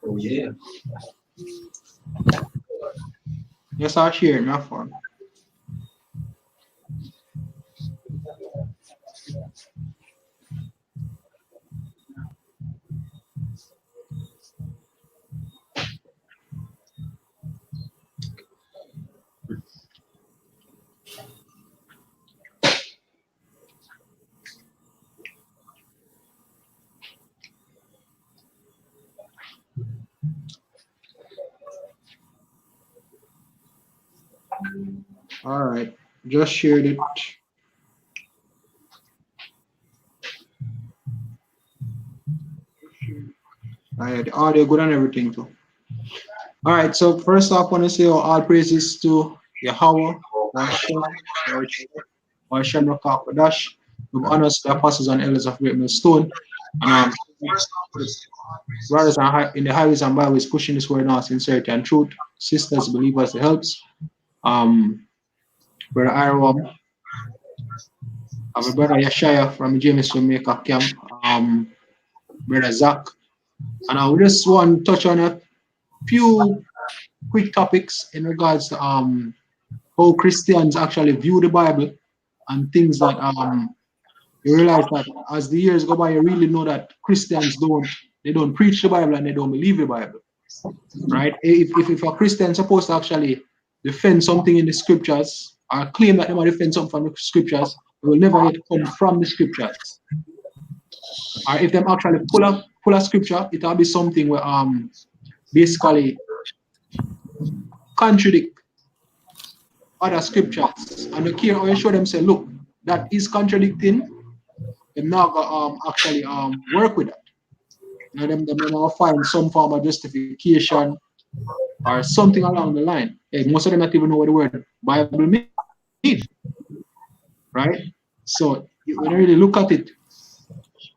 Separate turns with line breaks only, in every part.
Oh yeah.
Yes, I'll share it, my phone. All right, just shared it. I had the audio good and everything too. All right, so first off, I want to say all praises to Yahweh, or Shem Rakakadash, with honors to the apostles and elders of Great Millstone, and brothers in the highways and byways pushing this word out sincerity and truth, sisters, believers, the helps. Brother Iram, our brother Yashaya from James Jamaica camp, brother Zach, and we just want to touch on a few quick topics in regards to how Christians actually view the Bible and things that you realize that as the years go by, you really know that Christians don't preach the Bible and they don't believe the Bible, right? If a Christian is supposed to actually defend something in the scriptures or claim that they might defend something from the scriptures, it will never yet come from the scriptures. Or if them actually pull a scripture, it'll be something where basically contradict other scriptures, and the care how you show them say, look, that is contradicting, them not gonna actually work with that. You know, them gonna find some form of justification or something along the line. Hey, most of them not even know what the word Bible means, right? So when you really look at it,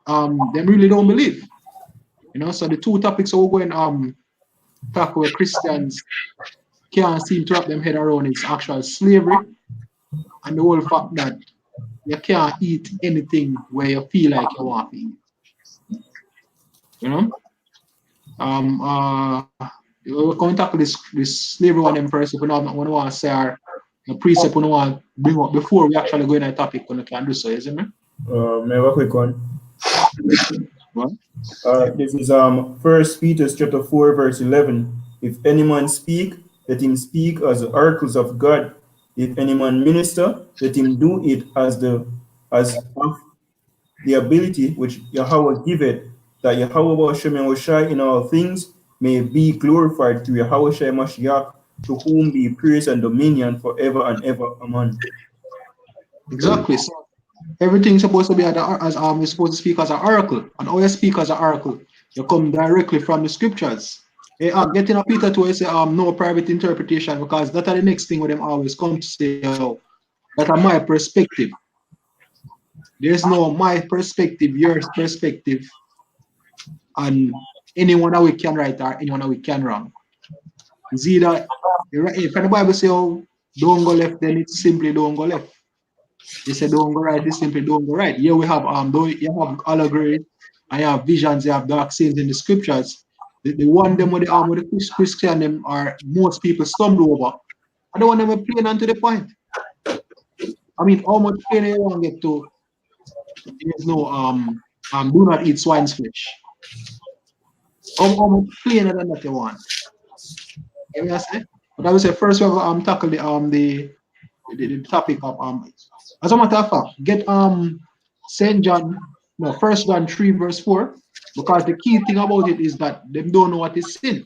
them really don't believe. You know, so the two topics we're going talk where Christians can't seem to wrap them head around is actual slavery and the whole fact that you can't eat anything where you feel like you want to eat. You know? We're going to tackle this slavery one them first. If we don't want to say our the precept we don't want to bring up before we actually go in a topic when we can do so, isn't it?
May I have a quick one?
What?
This is First Peter chapter 4, verse 11. If any man speak, let him speak as the oracles of God. If any man minister, let him do it as of the ability which Yahweh giveth, that Yahweh Hashem Yahushai in all things may be glorified through Yahweh Shai Mashiach, to whom be praise and dominion forever and ever. Amen.
Exactly. So everything's supposed to be as you're supposed to speak as an oracle. And how you speak as an oracle, you come directly from the scriptures. Hey, getting a Peter to say no private interpretation, because that's the next thing with them always come to say, oh, that are my perspective. There's no my perspective, your perspective, and anyone that we can write or anyone that we can wrong. It's either if the Bible says, oh, don't go left, then it's simply don't go left. They say don't go right, it's simply don't go right. Here we have you have allegories, and you have visions, you have dark sayings in the scriptures. The one them with the Christian them are most people stumble over. I don't want them plain and to the point. I mean, how much plain you want to get to? There's no do not eat swine's flesh. How much plainer than that you want? You know what I say? But I would say first we have tackle the topic of as a matter of fact, get Saint John, no, First John 3 verse 4, because the key thing about it is that they don't know what is sin.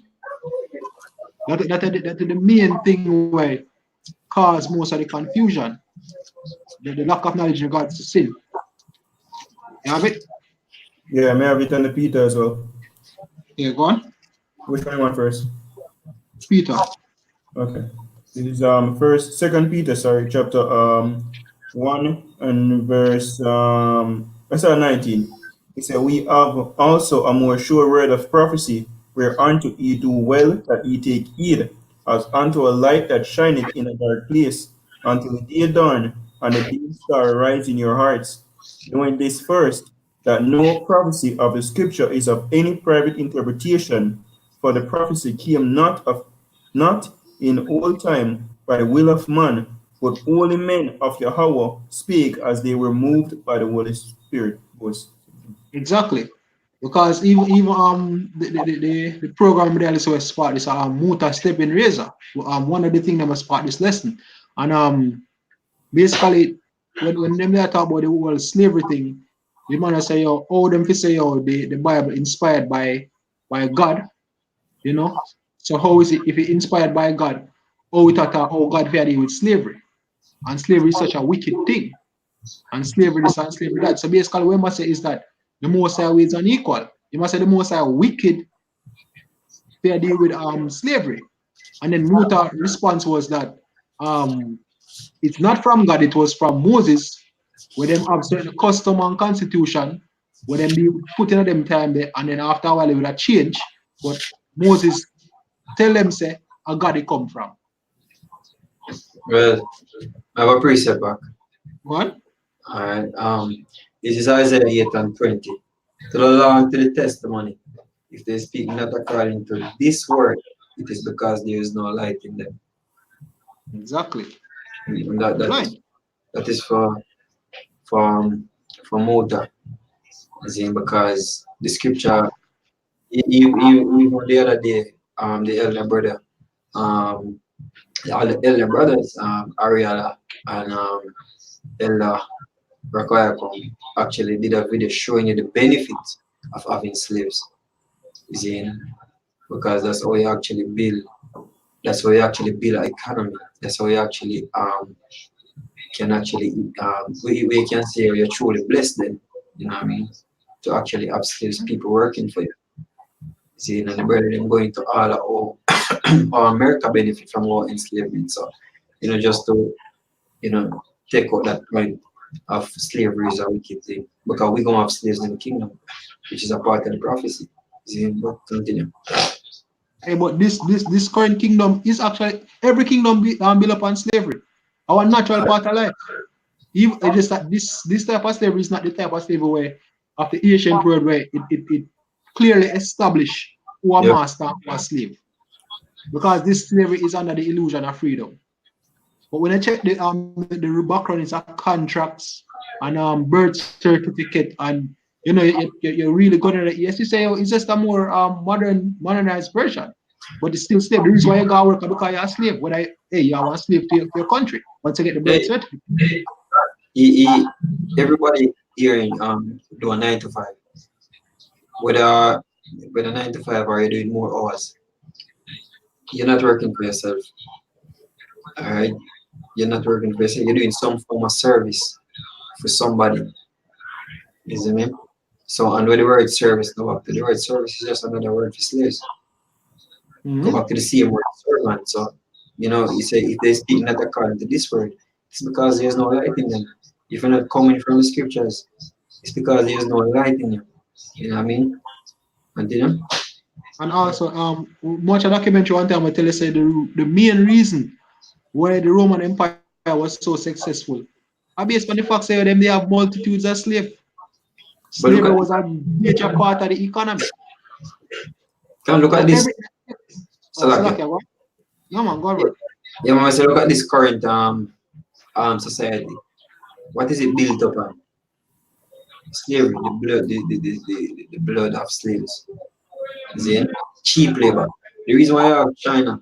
That is the main thing where cause most of the confusion, the lack of knowledge in regards to sin. You have it?
Yeah, may I have it on the Peter as well?
Yeah, go on.
Which one you want first?
Peter.
Okay. This is Second Peter, sorry, chapter 1 and verse 19. He said, we have also a more sure word of prophecy, whereunto ye do well that ye take heed, as unto a light that shineth in a dark place, until the day dawn and the day star rise in your hearts. Knowing this first, that no prophecy of the scripture is of any private interpretation, for the prophecy came not in old time by the will of man, but holy men of Yahweh spake as they were moved by the Holy Spirit.
Exactly. Because even the program they also spot this Muta stepping razor. One of the things that must spot this lesson. And basically when them there talk about the whole slavery thing, the man say yo, all them fi say yo the Bible inspired by God, you know. So how is it if it inspired by God, how it how God fair deal with slavery? And slavery is such a wicked thing. And slavery this and slavery that. So basically what I must say is that the most high way is unequal. You must say the most high wicked fair deal with slavery. And then Muta response was that um it's not from God, it was from Moses, where them have certain custom and constitution, where them be put in them time there, and then after a while it will change. But Moses tell them say a God it come from.
Well, I have a precept back.
What?
Alright. This is Isaiah 8 and 20. To the law and to the testimony. If they speak not according to this word, it is because there is no light in them.
Exactly.
And that
Right.
that is for for Muta. As in because the scripture even the other day, the elder brother, um all the elder brothers, Ariala and Elder Rakoyako actually did a video showing you the benefits of having slaves. You see, because that's how you actually build an economy. That's how you actually can actually we can say you're truly blessed then, you know what I mean? To actually have slaves, people working for you. See, and the brother them going to all our America benefit from our enslavement. So, just to, take out that point of slavery is a wicked thing. Because we're gonna have slaves in the kingdom, which is a part of the prophecy. See, but continue.
Hey, but this current kingdom is actually every kingdom built upon slavery. Our natural part of life. It's just that this type of slavery is not the type of slavery where of the ancient world where it clearly established who a
Yep.
master and who a slave. Because this slavery is under the illusion of freedom. But when I check the background, it's a contracts and birth certificate, and you're really gonna yes you say it's just a more modernized version, but it's still slave. The reason why you gotta work because you're a slave. When you are a slave to your country once you get the birth
Hey,
certificate.
everybody hearing do a 9 to 5. Whether 9 to 5 or you're doing more hours, you're not working for yourself. All right, you're not working for yourself. You're doing some form of service for somebody. Isn't it? So, and when the word service go back to the word service is just another word for slaves. Go back to the same word servant. So, you say if they speak not according to this word, it's because there's no light in them. If you're not coming from the scriptures, it's because there's no light in you. You know what I mean? Continue.
And also much of documentary one time I tell you say the main reason why the Roman Empire was so successful are based on the fact say them they have multitudes of slaves.
But
Slavery was a major part of the economy.
look at
So
this.
every
Salakia.
Salakia, what? No man, go on.
Yeah, man, so look at this current society. What is it built upon? Slavery, the blood, the blood of slaves. Then cheap labor. The reason why China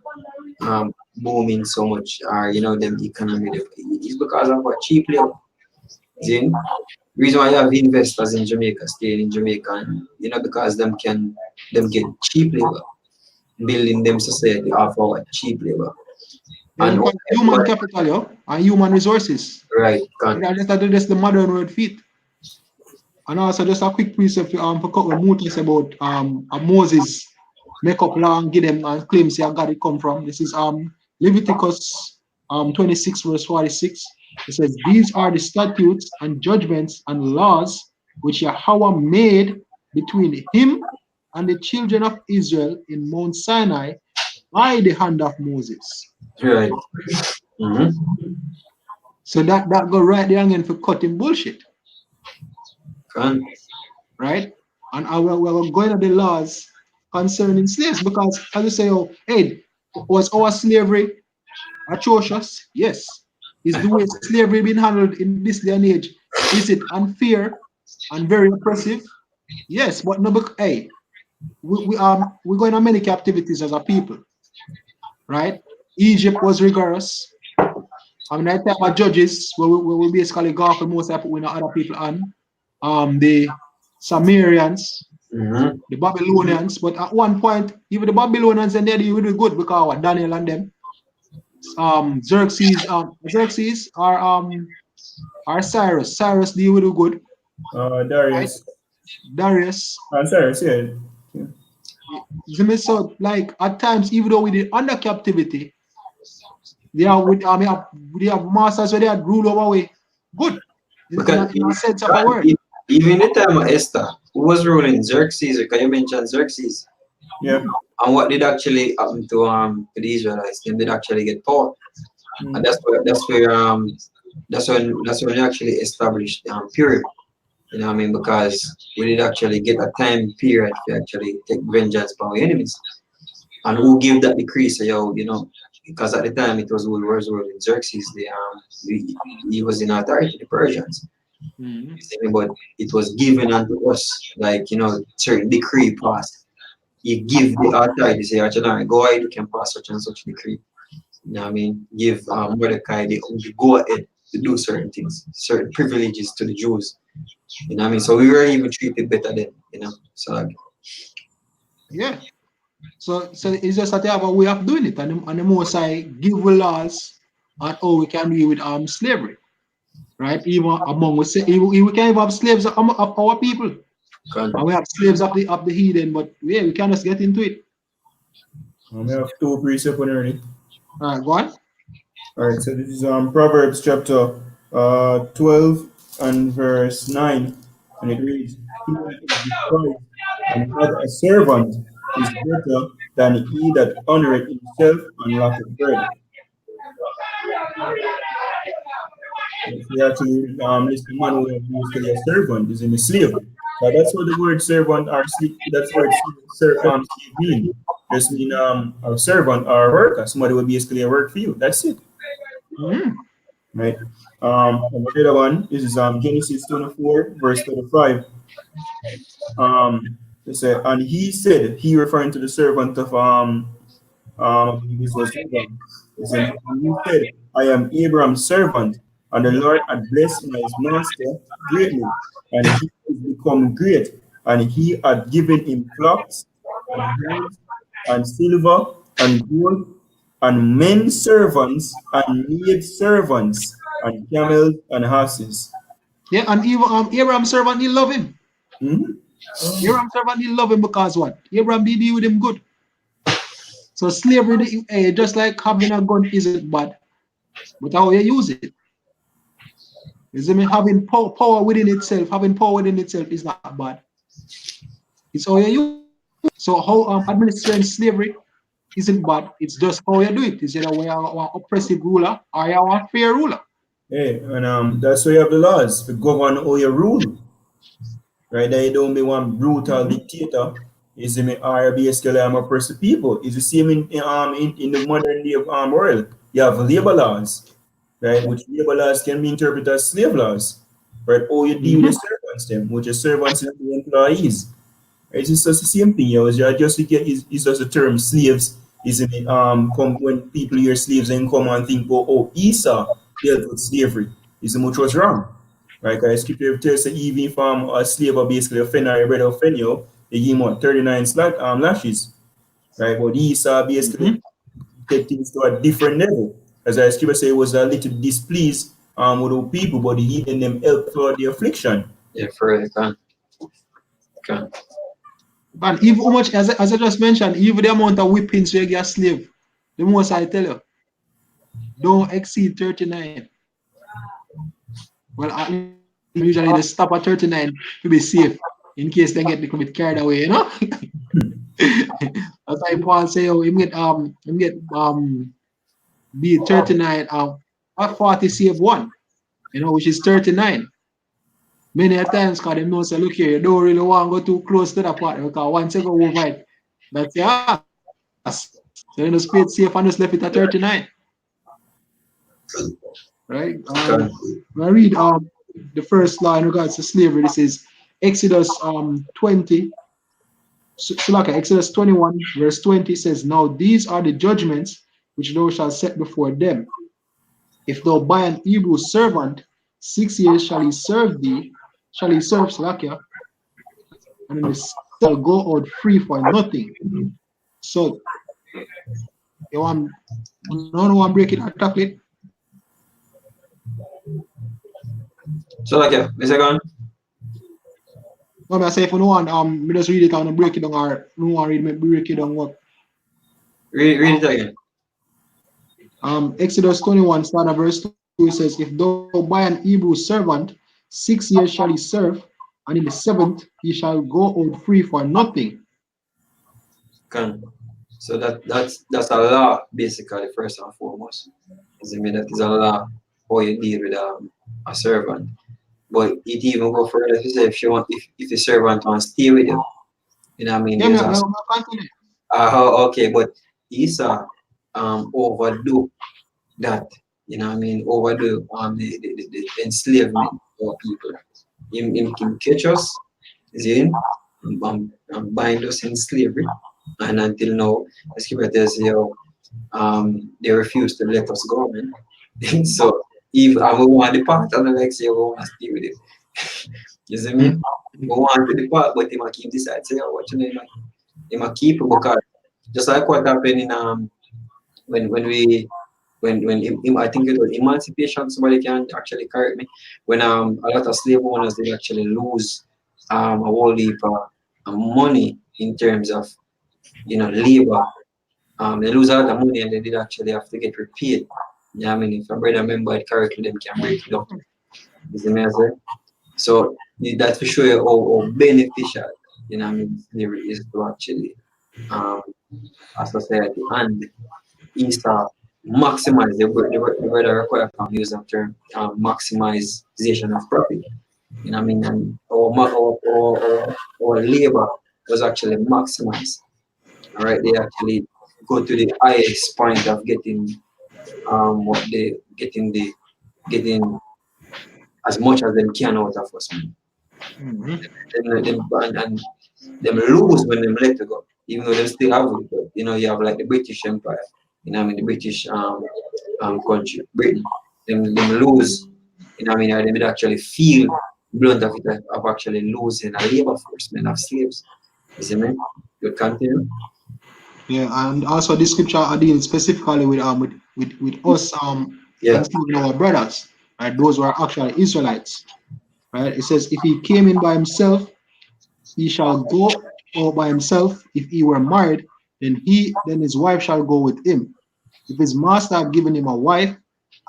booming so much, them economy is because of what cheap labor. Then reason why you have investors in Jamaica staying in Jamaica, and, because them get cheap labor, building them society off of what cheap labor.
Yeah,
And
because human capital, and human resources.
right,
That's the modern word fit. And also just a quick piece of for couple of motives about Moses make up law and give them and claim say God it come from. This is Leviticus 26 verse 46. It says, these are the statutes and judgments and laws which Yahweh made between him and the children of Israel in Mount Sinai by the hand of Moses.
right. Mm-hmm.
So that go right there again for cutting bullshit.
Can.
right? And we're going to the laws concerning slaves because, as you say, oh, hey, was our slavery atrocious? Yes. Is the way slavery being handled in this day and age, is it unfair and very oppressive? Yes, but no, hey, we're going on many captivities as a people, right? Egypt was rigorous. I mean, I think about judges where we basically go for most of we know other people on. The Sumerians,
Mm-hmm.
the Babylonians, but at one point, even the Babylonians and they really good because what Daniel and them, Xerxes are Cyrus. Cyrus deal with the good, right?
Darius.
Darius.
Sorry, yeah. Yeah.
So like at times, even though we did under captivity, they are with they have masters where they had rule over we. Good.
Because
In a sense of a word.
even the time of Esther, who was ruling Xerxes, because you mentioned Xerxes,
Yeah.
and what did actually happen to the Israelites? They did actually get power, and
Mm.
that's when they actually established period. You know what I mean? Because we did actually get a time period to actually take vengeance upon our enemies. And who gave that decree? So because at the time it was who was ruling Xerxes, he was in authority, the Persians.
Mhm.
You see me? But it was given unto us, like certain decree passed. You give the authority, say, "Archonari, go ahead, you can pass such and such decree." You know what I mean? Give Mordecai the go ahead to do certain things, certain privileges to the Jews. You know what I mean? So we were even treated better then. So like,
Yeah. So it's just that they have a way of doing it, and the most I give the laws on how we can deal with slavery, right? Even among us, we can even have slaves of our people,
God,
and we have slaves of the heathen, but yeah, we can just get into it.
We have two precepts on early.
All right, go on.
All right, so this is Proverbs chapter 12 and verse 9, and it reads, "He that is despised and hath a servant is better than he that honoreth himself and lacketh bread." If we actually list the man who is basically a servant, is in a slave. So that's what the word servant or slave, that's word slave mean. Just mean a servant or a worker, somebody will basically work for you. That's it.
Mhm.
Right? And the other one is Genesis 24, verse 35. They say, and he said, he referring to the servant of I believe this was Abraham. He said, and he said, I am Abraham's servant, and the Lord had blessed my master greatly, and he is become great, and he had given him flocks and herds and silver and gold and men servants and maid servants and camels and horses.
Yeah, and even Abraham's servant, he love him.
Mhm.
Abraham's servant, he love him because what? Abraham did deal with him good. So slavery, just like having a gun isn't bad, but how you use it. You see me? Having power within itself is not bad. It's how you use it. So how administering slavery isn't bad. It's just how you do it. Is either we are an oppressive ruler or you are a fair ruler.
Hey, and that's why you have the laws to govern how you rule. Right? That you don't be one brutal dictator. Is me or basically oppressive people. It's the same in the modern day world. You have labor laws, right? Which labor laws can be interpreted as slave laws. Right? Or you deal with the
Mhm.
servants them, which is servants and the employees. Right? It's just the same thing. Just to get is just the term slaves is in come when people hear slaves and come and think, oh Esau dealt with slavery. Is much was wrong. Right? Because scripture tells that even if a slave or basically offend or a brother offend you, they give him what 39 lashes. Right? But Esau basically
Mhm.
take things to a different level. As the scripture say, it was a little displeased with the people, but he even them help for the affliction.
yeah, for you can.
And even how much, as I just mentioned, even the amount of whippings you get a slave, the most I tell you, don't exceed 39. Well, at least usually they stop at 39 to be safe in case they get a bit carried away. That's why Paul say, oh, him get be 39 at 40 save one, which is 39. Many a times, because they know, say, look here, you don't really want to go too close to the partner, because once you go over it, that's your ass. So you know, spade safe and just left it at 39. Right?
Okay.
When I read the first law in regards to slavery, this is Exodus 20, so like Exodus 21, verse 20 says, Now these are the judgments which thou shalt set before them. If thou buy an Hebrew servant, 6 years shall he serve Salakia, and then the shall go out free for nothing. So you want no one break it or tackle it?
So like yeah, Mr. Gun,
No, I say if you no one me just read it and break it down or no one read me break it down what
read it again.
Exodus 21 start at verse 2 it says, If thou buy an Hebrew servant, 6 years shall he serve, and in the seventh he shall go out free for nothing.
Can. So that's a law basically first and foremost. Does it mean that is a law how you deal with a servant? But it even go further if you say if you want if the servant wants to stay with you, you know what I mean?
Yeah,
There's
me
also
continue.
okay, but Esau overdo that, you know what I mean, overdo the enslavement of people. Him can catch us, see, bind us in slavery, and until now, the scripture tells you, they refuse to let us go, man. So, if I will want to depart, and the next year we want to stay with it. You see me? We want to depart, but he might keep decide, say, oh, what you know, he might keep it because just like what happened in when we I think it was emancipation. Somebody can actually correct me. When a lot of slave owners they actually lose a whole heap of money in terms of labor. They lose a lot of money and they did actually have to get repaid. Yeah, I mean if a brother remember it correctly, them can break it down. You see me I say? So that's for sure how beneficial I mean slavery is to actually um a society and is maximize the word I require from use of term maximization of profit. You know what I mean? And our labor was actually maximized. All right, they actually go to the highest point of getting what they getting as much as they can out of us. And them lose when them let go, even though they still have it. But, you have like the British Empire. You know what I mean? The British country, Britain. Them lose. You know what I mean? They would actually feel the blunt of it of actually losing a labor force, men of slaves. You see me? You continue.
Yeah, and also this scripture are dealing specifically with us
Yeah.
enslaving our brothers, right? Those who are actually Israelites. Right? It says if he came in by himself, he shall go out by himself. If he were married, then his wife shall go with him. If his master have given him a wife,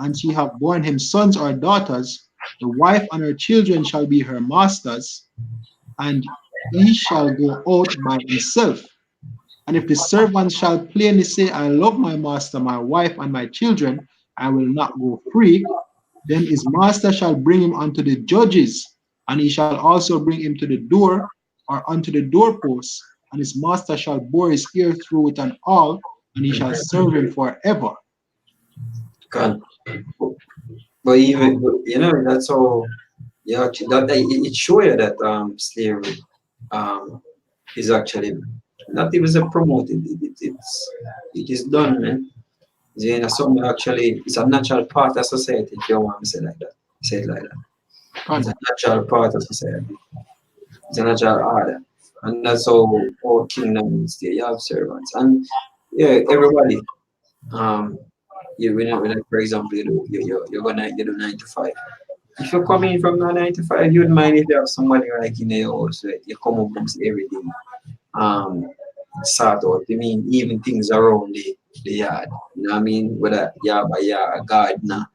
and she have borne him sons or daughters, the wife and her children shall be her masters, and he shall go out by himself. And if the servant shall plainly say, I love my master, my wife, and my children, I will not go free, then his master shall bring him unto the judges, and he shall also bring him to the door or unto the doorpost, and his master shall bore his ear through with an awl, and he shall serve him forever.
Can. But even that's how actually that it shows you that slavery um is actually not even a promoted. It is done, man. Something actually it's a natural part of society if you want to say like that. Say it like that. It's a natural part of society. It's a natural order. And that's how our kingdom is there. You have servants. And yeah, everybody. Um when for example you're gonna you do 9 to 5. If you're coming from 9 to 5, you would mind if you have somebody like in your house where you come up with everything um sort out. I mean even things around the yard. You know what I mean? Whether yard by yard, a gardener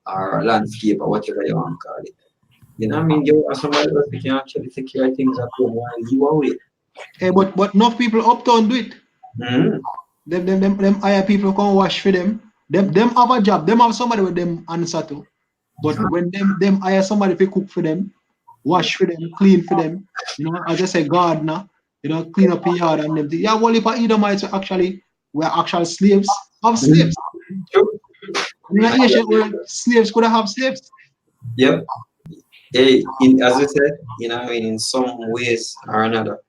or a landscape or whatever you want to call it. You know what I mean? You have somebody else who can actually take care of things at home while you are away.
Hey, but enough people uptown do it.
Mm-hmm.
Them hire people come wash for them. Them have a job. Them have somebody with them answer to. But when them hire somebody to cook for them, wash for them, clean for them. You know, as I say, gardener, you know, clean up your yard and them. Yeah, well, if Edomites were actual slaves of
Mhm.
slaves.
True.
In the ancient world, slaves could have slaves.
Yep. As you said, I mean, in some ways or another,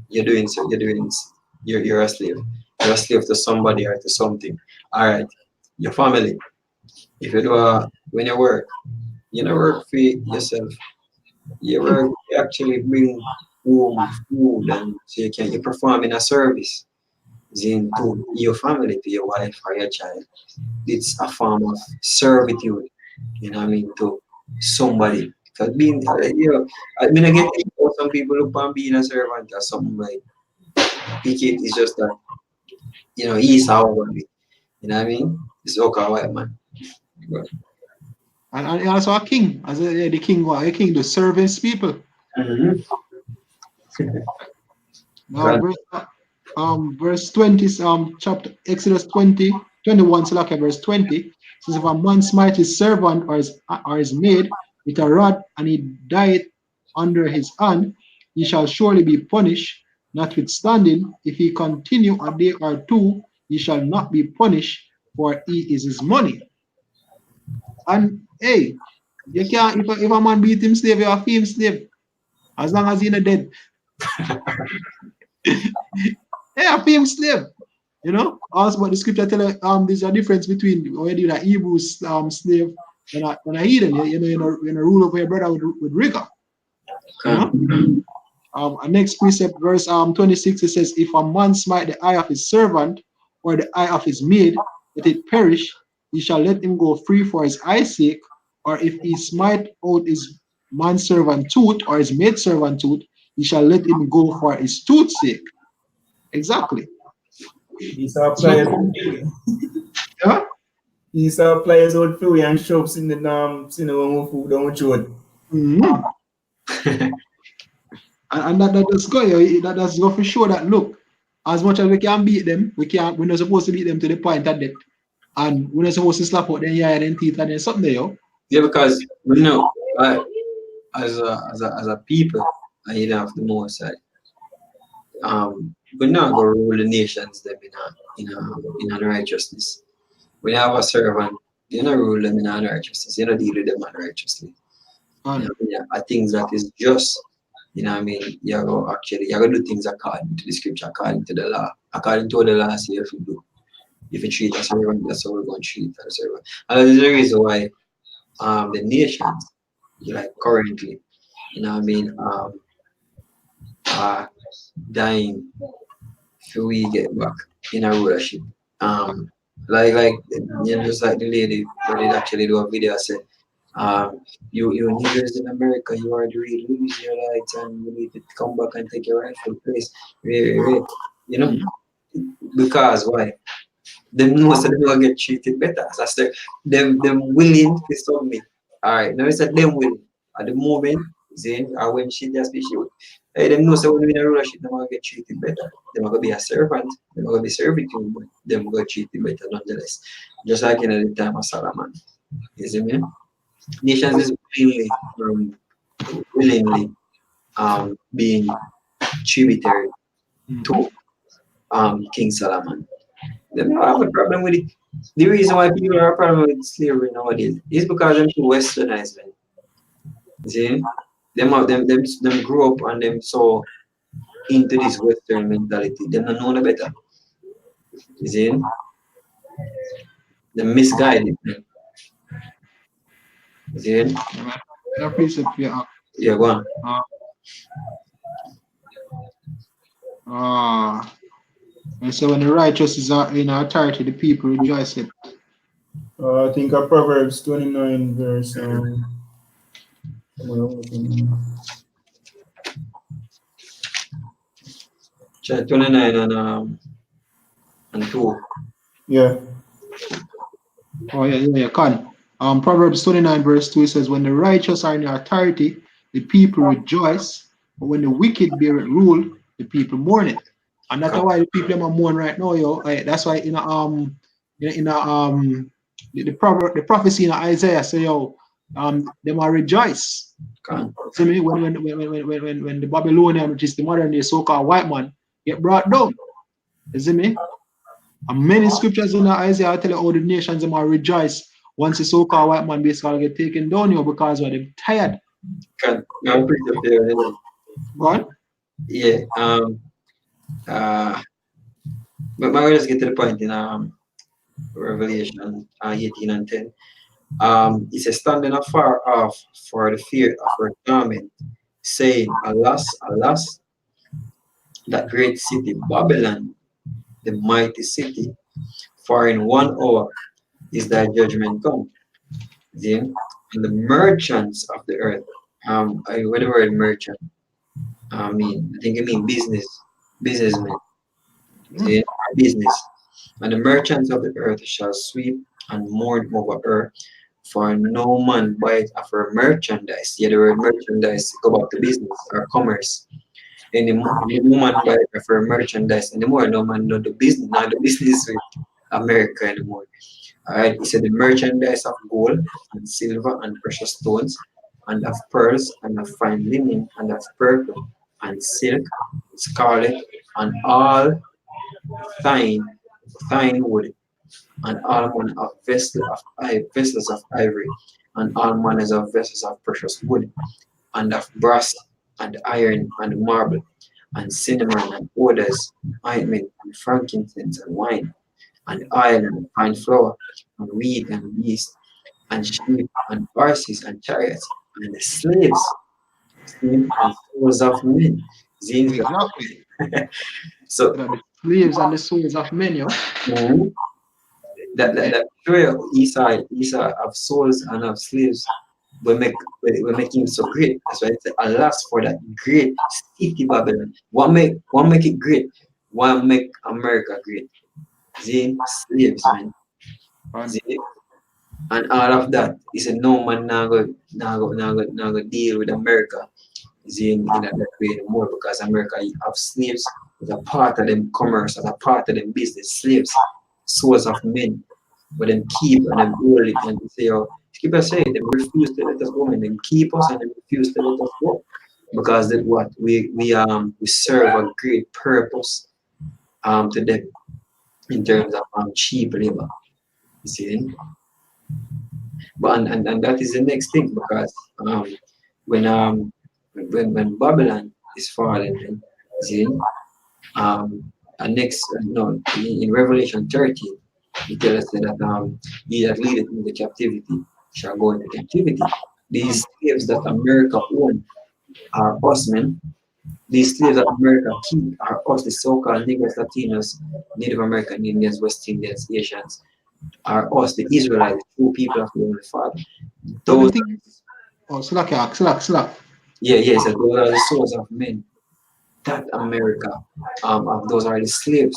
you're a slave. You're a slave to somebody or to something. All right. Your family. If you do when you work, you don't work for yourself. You work you actually bring home food and so you perform in a service. Then to your family, to your wife or your child. It's a form of servitude, what I mean, to somebody. Because I mean, again, some people look on being a servant or something like PK is just that, he's our one. You know what I mean? It's okay, white man. But,
And also a king. As the king, what a king do serve his people.
Mhm.
Now,
God,
verse 20, chapter Exodus 20, 21, so like verse 20, says, if a man smite his servant or his maid with a rod, and he dieth under his hand, he shall surely be punished. Notwithstanding, if he continue a day or two, he shall not be punished, for he is his money. And hey, you can't if a man beat him slave, you have him slave, as long as he's not dead. Yeah, pay him slave. You know, also, but the scripture tell us there's a difference between when you do a Hebrew slave and a heathen. You know, rule over your brother with rigor. You
God.
know, our next precept, verse 26, it says, if a man smite the eye of his servant or the eye of his maid, that it perish, he shall let him go free for his eye's sake. Or if he smite out his manservant tooth or his maidservant tooth, he shall let him go for his tooth's sake. Exactly.
These are
So,
players.
yeah.
These are players out for and shops in the when we food don't show.
Mhm. And that does go, yeah, that does go for sure that look, as much as we can beat them, we're not supposed to beat them to the point of death. And we're not supposed to slap out their eye and then teeth and then something there, yo.
Yeah, because like, as a people, and have the most side. We're not gonna rule the nations them in unrighteousness. When you have a servant, you don't rule them in unrighteousness. You don't deal with them unrighteously.
And
Yeah, I think that is just. I mean, you go do things according to the scripture, according to the law, according to what the law say if you do. If you treat a servant, that's how we're going to treat a servant. And that is the reason why the nations, like currently, I mean, are dying if we get back in a rulership. Um, just like the lady who did actually do a video said, you niggers in America, you are the real Israelites, and you need to come back and take your rightful place. Wait, wait, wait. You know,
mhm.
because why? Them know so they will get treated better. So I said, them willing to submit. All right, now it's said them willing. At the moment, Zane, or when she just be she would. Hey, them know so when we in a rulership, them will get treated better. Them are gonna be a servant. Them are gonna be servitude, but them will get treated better nonetheless. Just like in the time of Solomon. You see me? Nations is willingly being tributary
Mhm.
to King Solomon. They don't have a problem with it. The reason why people have a problem with slavery nowadays is because them too westernized, man. You see? Them grew up and them so into this western mentality. Them don't know no better. You see? Them misguided, man. You see?
That precept, yeah.
Yeah, go on.
Uh, uh, and so when the righteous is in authority, the people rejoice it.
I think of Proverbs 29 verse somewhere
Chapter 29 and 2.
yeah.
Oh, yeah, yeah, yeah, can. Proverbs 29, verse 2 it says, when the righteous are in authority, the people rejoice, but when the wicked bear rule, the people mourn it. And that's why the people them are mourn right now, yo. That's why in a the prophecy in Isaiah say, yo, they might rejoice.
Can.
See me when the Babylonian, which is the modern day so-called white man, get brought down. You see me? And many scriptures in Isaiah tell you how the nations might rejoice once the so-called white man basically get taken down here because they're tired.
Can. I'm pretty fair,
Go on.
Yeah. But my let's get to the point in Revelation 18 and 10. It says, standing afar off for the fear of her garment, saying, alas, alas, that great city, Babylon, the mighty city, for in 1 hour is thy judgment come. Then, and the merchants of the earth, what the word merchant, I think it mean businessmen, then, business. And the merchants of the earth shall sweep and mourn over her, for no man buyeth of her merchandise. Yeah, the word merchandise go back to business or commerce. Anymore, no man buyeth of her merchandise anymore. No man know the business, not the business with America anymore. Alright, he said the merchandise of gold and silver and precious stones, and of pearls and of fine linen and of purple and silk, scarlet, and all fine wood, and all manner of vessels of ivory, and all manners of vessels of precious wood, and of brass, and iron, and marble, and cinnamon, and odors, ointment, and frankincense, and wine, and oil, and fine flour, and wheat, and yeast, and sheep, and horses, and chariots, and the slaves, and souls of men. Zines.
Exactly.
So,
The slaves and the souls of men, yo.
mhm, that story of Esau of souls and of slaves will make him so great. That's why it's alas for that great city Babylon. What make it great? What make America great? The slaves, man.
And
See? And all of that is a no man now go deal with America. In that way anymore because America have slaves as a part of them commerce, as a part of them business, slaves, souls of men, but them keep and them hold it and they say, oh, keep us saying they refuse to let us go and them keep us and they refuse to let us go. Because that what we serve a great purpose to them in terms of cheap labor. You see? But and that is the next thing because when when Babylon is fallen, then see, and next no in Revelation 13, it tells us that he that leadeth into captivity shall go into captivity. These slaves that America own are us, men. These slaves that America keep are us, the so-called Negroes, Latinos, Native American Indians, West Indians, Asians, are us, the Israelites, the true people of the Holy Father.
but the
Those,
thing, oh, slack.
yeah, so those are the souls of men that America, those are the slaves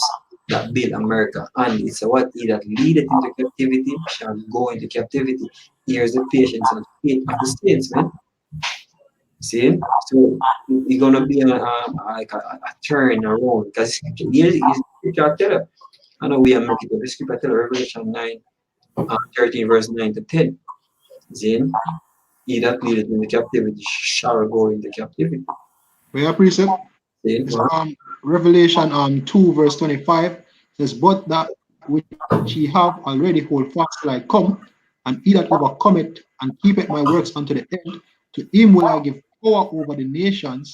that built America. And it's what he that leadeth into captivity shall go into captivity. Here's the patience and faith of the saints, man. See? So it's gonna be like a turn around because scripture tell you. I know we are making the scripture tell you, Revelation 9, 13 verse 9 to 10. See? He that leadeth into captivity shall go into captivity.
We are precept.
See?
It's, Revelation 2 verse 25 says, but that which ye have already hold fast till I come, and he that overcometh and keepeth my works unto the end, to him will I give power over the nations,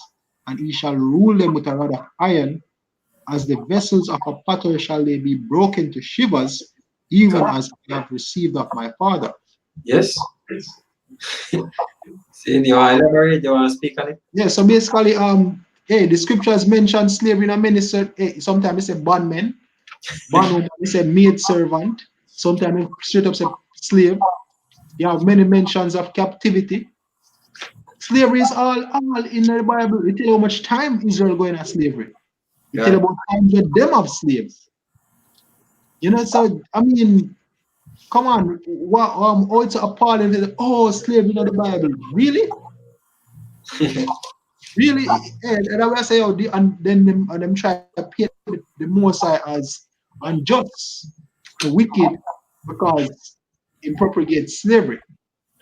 and he shall rule them with a rod of iron, as the vessels of a potter shall they be broken to shivers, even as I have received of my Father.
Yes. See, do you want to elaborate? Do you want to speak on it?
Yeah, so basically, hey, the scriptures mention slavery in a minister. Hey, sometimes they say bondman, bondwoman, they say maid servant. Sometimes they straight up say slave. You have many mentions of captivity. Slavery is all in the Bible. It tell you how much time Israel going at slavery. It tell
Yeah.
you about times when them have slaves. You know, so I mean, come on, what oh, it's appalling. Oh, slavery in the Bible. Really? Really? And I will say, oh, and then them try to paint the Most High as unjust, wicked, because he propagates slavery.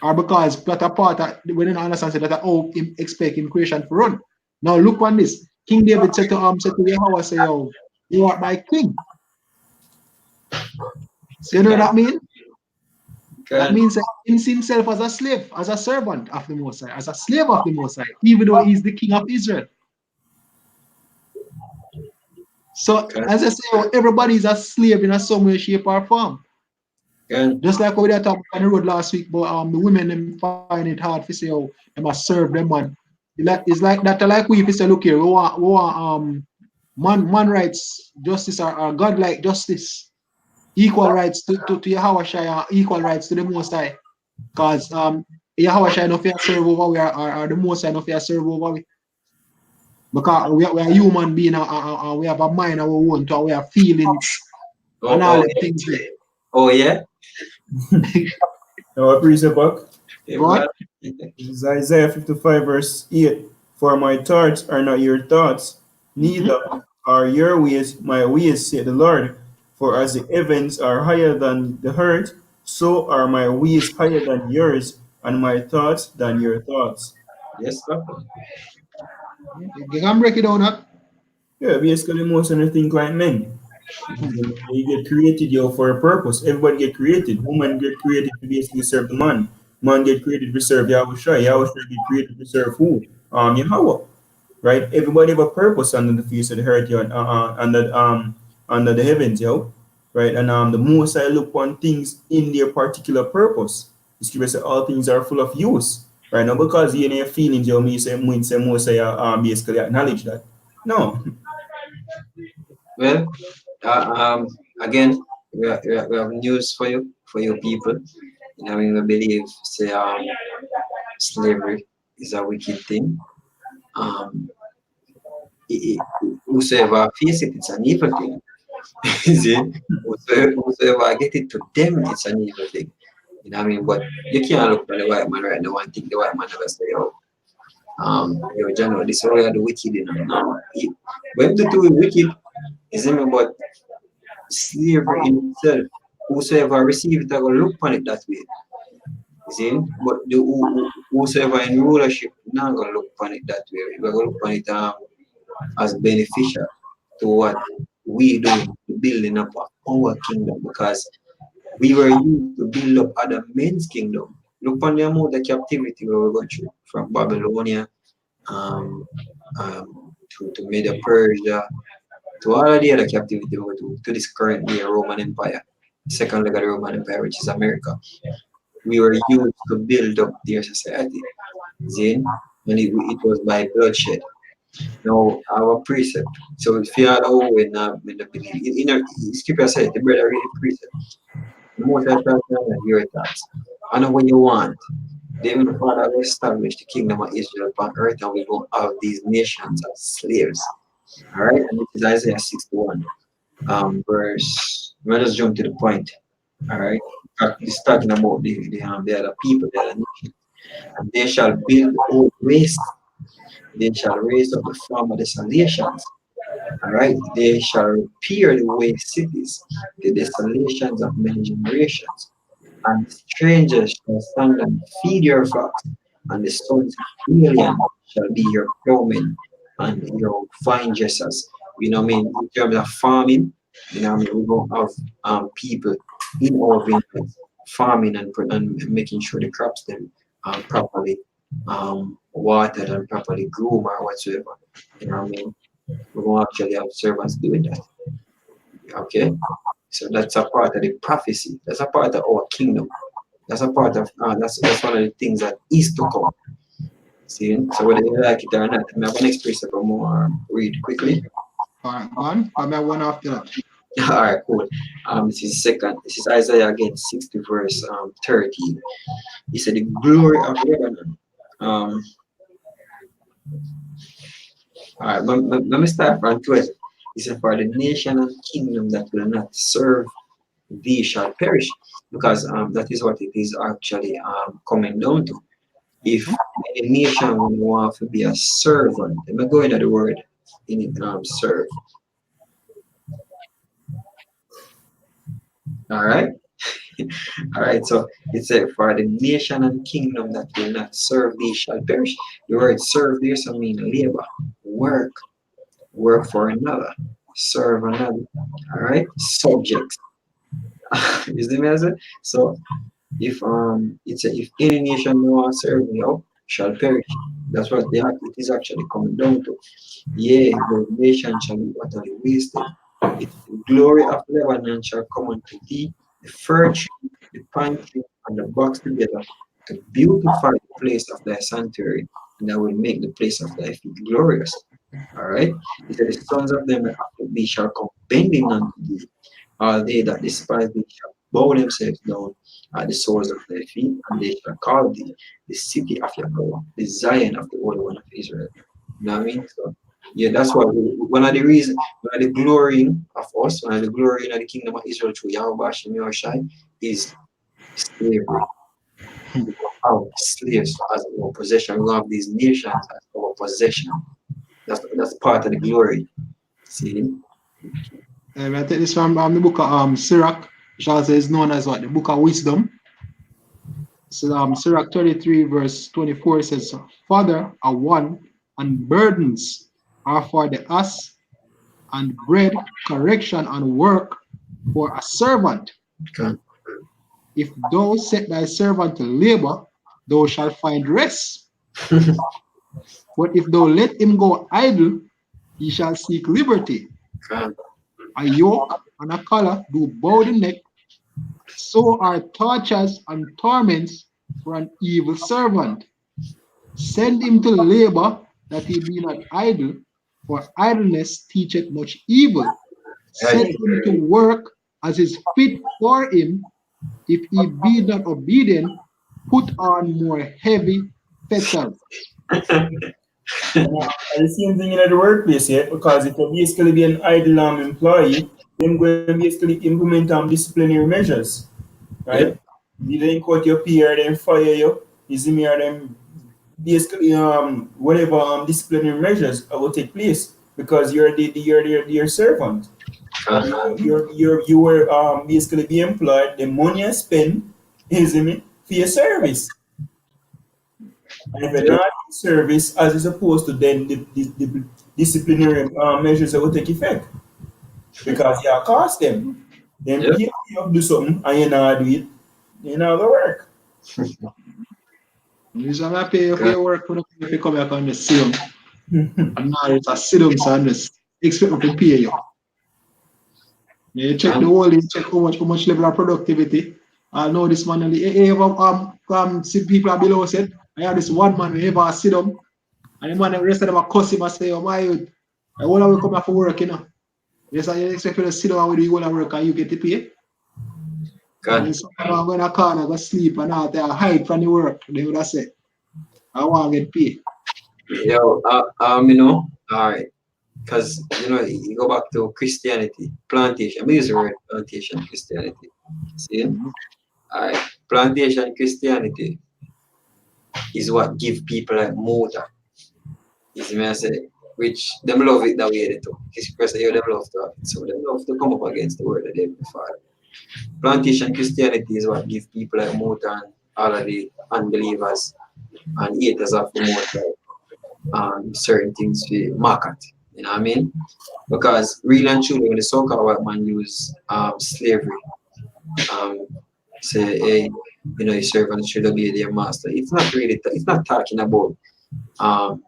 or because that a part that we don't understand say that how him expect him creation to run. Now look on this. King David said to Yahweh, say, yo, you are my king. So you know what
Can,
that mean? That
can,
means that he sees himself as a slave, as a servant of the Most High, as a slave of the Most High, even though he's the king of Israel. So
can,
as I say, yo, everybody is a slave in a some way, shape, or form.
can.
Just like we were talking on the road last week, but the women them find it hard to say, oh, they must serve them man. It's like that. Like we if you say, look here, we want man rights, justice, or God like justice, equal rights to Yahweh Shai, equal rights to the Most High. Because Yahweh Shai no fear serve over we are the Most High no fear serve over we. Because we are human being and we have a mind our own, so we have feelings
Oh,
and all
oh,
the
yeah.
things there.
Oh, yeah.
Now, precept back.
Yeah,
Go on.
well,
This is Isaiah 55, verse 8. For my thoughts are not your thoughts,
Mhm.
neither are your ways my ways, said the Lord. For as the heavens are higher than the earth, so are my ways higher than yours, and my thoughts than your thoughts.
yes, sir.
You can break it down. Huh?
Yeah, basically, most of them think like men. You get created yo for a purpose. Everybody get created. Woman get created to basically serve the man. Man get created to serve Yahweh Shai. Yahweh Shai get created to serve who? Yahweh. Right? Everybody have a purpose under the face of the earth, yo, under the heavens, yo. Right? And the most I look on things in their particular purpose. The scripture says all things are full of use. Right now, because you in your feelings, yo, me say most I basically acknowledge that. No.
Well, again, we have news for you people. You know, we believe, say, slavery is a wicked thing. Um, whosoever face it, it's an evil thing. You see, whosoever get it to them, it's an evil thing. You know what I mean? But you can't look at the white man right now and think the white man never say, oh, yo, General, this is why the wicked, you know. No, when the two is wicked, is even but slavery in itself. Whosoever receive it, I go look upon it that way. You see? But whosoever in rulership, not gonna look upon it that way. We're gonna look upon it as beneficial to what we do, the building up of our kingdom, because we were used to build up other men's kingdom. Look on the amount of captivity we were going through from Babylonia um, to Media Persia, to all of the other captivity we were to this current day Roman Empire, second leg of the Roman Empire, which is America. We were used to build up their society. Zane, and it was by bloodshed. Now, our precept. So if you are when the belief, in our scripture said, the brother read the precept. The most I try to your thoughts. I know what you want. The Heavenly Father will establish the kingdom of Israel upon earth, and we won't have these nations as slaves. All right, and this is Isaiah 61, verse. Let us jump to the point. All right, it's talking about the other people, the other nations, and they shall build old waste. They shall raise up the former desolations. All right, they shall repair the waste cities, the desolations of many generations. And strangers shall stand and feed your flocks, and the sons of alien shall be your plowmen and your vine dressers. You know what I mean? In terms of farming, you know what I mean? We don't have people in our vineyards farming and making sure the crops them properly watered and properly groomed or whatsoever. You know what I mean? We don't actually have servants doing that. Okay? So that's a part of the prophecy. That's a part of our kingdom. That's a part of that's one of the things that is to come. See, so whether you like it or not, I'm gonna express it more. Read quickly.
All right, go on. I mean, one after that.
All right, cool. This is second. This is Isaiah again, 60 verse 13. He said, "The glory of Lebanon." Um, all right, let me start from 12. He said, "For the nation and kingdom that will not serve thee shall perish," because that is what it is actually coming down to. If a nation would want to be a servant, let me go into the word in it, serve. All right. All right, so it said, "For the nation and kingdom that will not serve thee shall perish." The word serve there so mean labor, work, work for another, serve another. All right, subjects. You see me as it? So if it's a, if any nation no one serve me out shall perish. That's what it is actually coming down to. Yeah, the nation shall be utterly wasted. It, the glory of Lebanon shall come unto thee, the fir tree, the pine tree, and the box together, to beautify the place of thy sanctuary, and I will make the place of thy feet glorious. All right. He said, the sons of them that after thee shall come bending unto thee. All they that despise thee shall bow themselves down at the soles of their feet, and they shall call thee the city of Yahweh, the Zion of the Holy One of Israel. You know what I mean? So, yeah, that's what one of the reasons, one of the glorying of us, one of the glorying of the kingdom of Israel through Yahweh Hashem Yahushai is slavery. We don't have slaves as our possession. We have these nations as our possession. That's part of the glory. See?
I take this from the book of Sirach, which also is known as what? The book of wisdom. So Sirach 33 verse 24 says, "Father are one, and burdens are for the ass, and bread, correction, and work for a servant.
Okay.
If thou set thy servant to labor, thou shalt find rest. But if thou let him go idle, he shall seek liberty.
Okay.
A yoke and a collar do bow the neck, so are tortures and torments for an evil servant. Send him to labor, that he be not idle, for idleness teacheth much evil. Set
Right.
him to work as is fit for him. If he be not obedient, put on more heavy fetters."
And the same thing in the workplace, yeah, because if you basically be an idle employee, then going to basically implement disciplinary measures, right?
Yep.
You then cut your pay or then fire you, you see me or them basically whatever disciplinary measures will take place because you're servant. You were basically be employed, the money you spend is me for your service. And if you're
Yep.
not in service as is opposed to then the disciplinary measures that will take effect because you cost them. Then
Yep.
pay you to do something and you not do it, you know the work.
Usually I pay you for
Okay.
your work when you come back on the sit down. And now it's a sit down, so I just expect me to pay you. You check the
Um,
whole, you check how much level of productivity. I know this man, see people are below said, I have this one man who ever sit down, and the man, the rest of them are cuss him and say, "Oh, my youth, I want to come back for work, you know." Yes, I expect you to sit down with you, want to work, and you get the pay. And then
God.
sometimes I'm going to corner, go sleep, and out there, hide from the work. They would have said, "I want to get paid."
Yo, all right. Because, you go back to Christianity, plantation. We use the word plantation Christianity. See? All right. Plantation Christianity is what give people like motor. You see me I say? Which them love it that way they too. Because you them love to have it. So they love to come up against the word of the Father. Plantation Christianity is what give people like motor and all of the unbelievers and haters of the motor certain things to market. You know what I mean? Because real and truly, when the so-called white man use slavery, um, say, hey, your servant should obey their master. It's not really. It's not talking about um,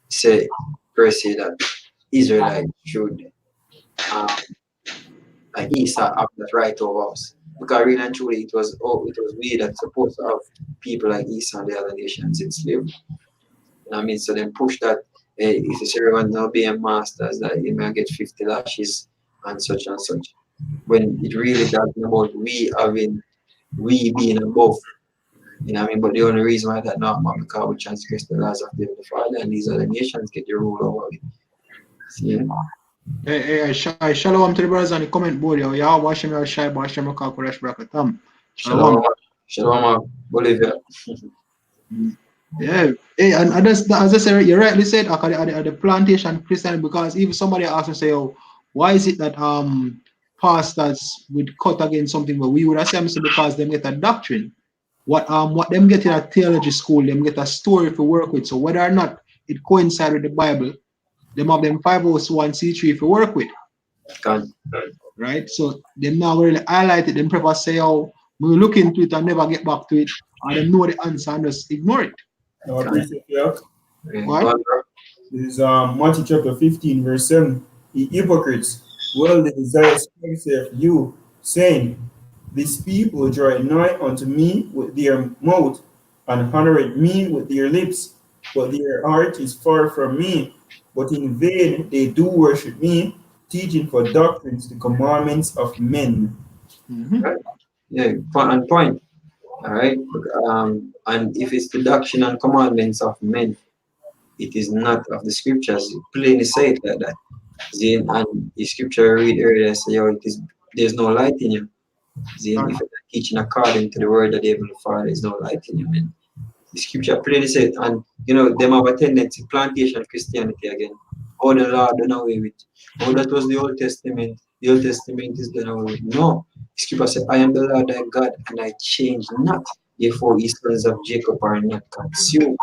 say per se that Israelite should um, like Esau have that right over us. Because really and truly, it was we that supposed to have people like Esau and the other nations in slavery. You know what I mean? So then push that if you serve now being masters that you may get 50 lashes and such and such. When it really talking about we being above. You know what I mean? But the only reason why that not man because we transgress the laws of the Father and these other nations get the rule over it. See?
Hey, shalom to the brothers on the comment board. Yo, y'all watching me shy, watching me call Koresh Brakatam.
Shalom,
Shalom.
Shalom, Bolivia.
Yeah. Hey, and that's, as I said, you rightly said, at the plantation Christian, because even somebody asked me, say, "Oh, why is it that pastors would cut against something, but we would assume so because them get a doctrine. What them get in a theology school, them get a story to work with. So whether or not it coincides with the Bible, them have them 501c3 to work with,
God.
right? So them now really highlight it, them prefer say, oh, we look into it and never get back to it, or them know the answer and just ignore it.
Now, I appreciate that.
Why?
God, bro.
This is Matthew chapter 15, verse 7. Ye hypocrites, well they desire strength of you, saying, these people draw nigh unto me with their mouth, and honour me with their lips, but their heart is far from me. But in vain they do worship me, teaching for doctrines the commandments of men.
Mhm.
Right? Yeah, point and point. All right. And if it's the doctrine and commandments of men, it is not of the scriptures. It plainly say it like that. Then, and the scripture I read earlier say, oh, it is there's no light in you. Then, if you're not teaching according to the word of the Heavenly Father, there's no light in you, man. The scripture plainly said, and them have a tendency, plantation Christianity again. Oh, the law done away with. Oh, that was the Old Testament. The Old Testament is done away with. No. The scripture said, I am the Lord thy God, and I change not. Therefore, ye sons of Jacob are not consumed.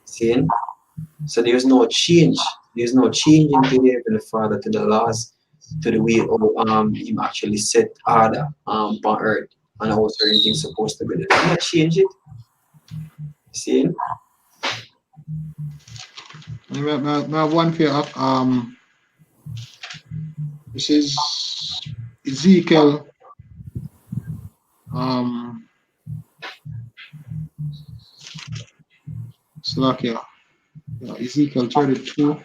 See? So there's no change. There's no change into the Heavenly Father, to the laws, to the way of him actually set order on earth and how certain things supposed to be. They not change it. See?
I have one for you. This is Ezekiel. Slovakia. Yeah, Ezekiel 32.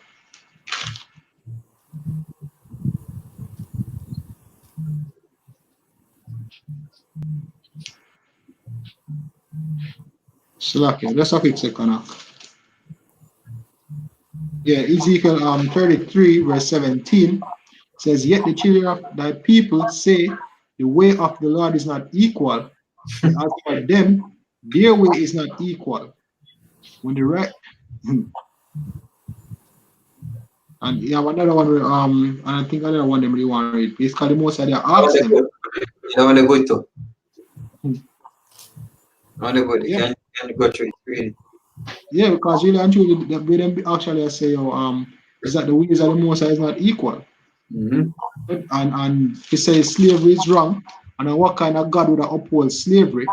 Slovakia. Just a quick second. Yeah, Ezekiel 33, verse 17 says, yet the children of thy people say, the way of the Lord is not equal, but as for them, their way is not equal. When the right and you have another one where, and I think another one them really want to read. Basically, most of them
I
ask
want to
them.
go. I want to go to. I want to go.
Yeah,
Can you go through it? Really?
yeah, because really and truly, the way them actually say, is that the ways of the most High is not equal.
Mm-hmm.
And he says slavery is wrong, and then what kind of God would uphold slavery?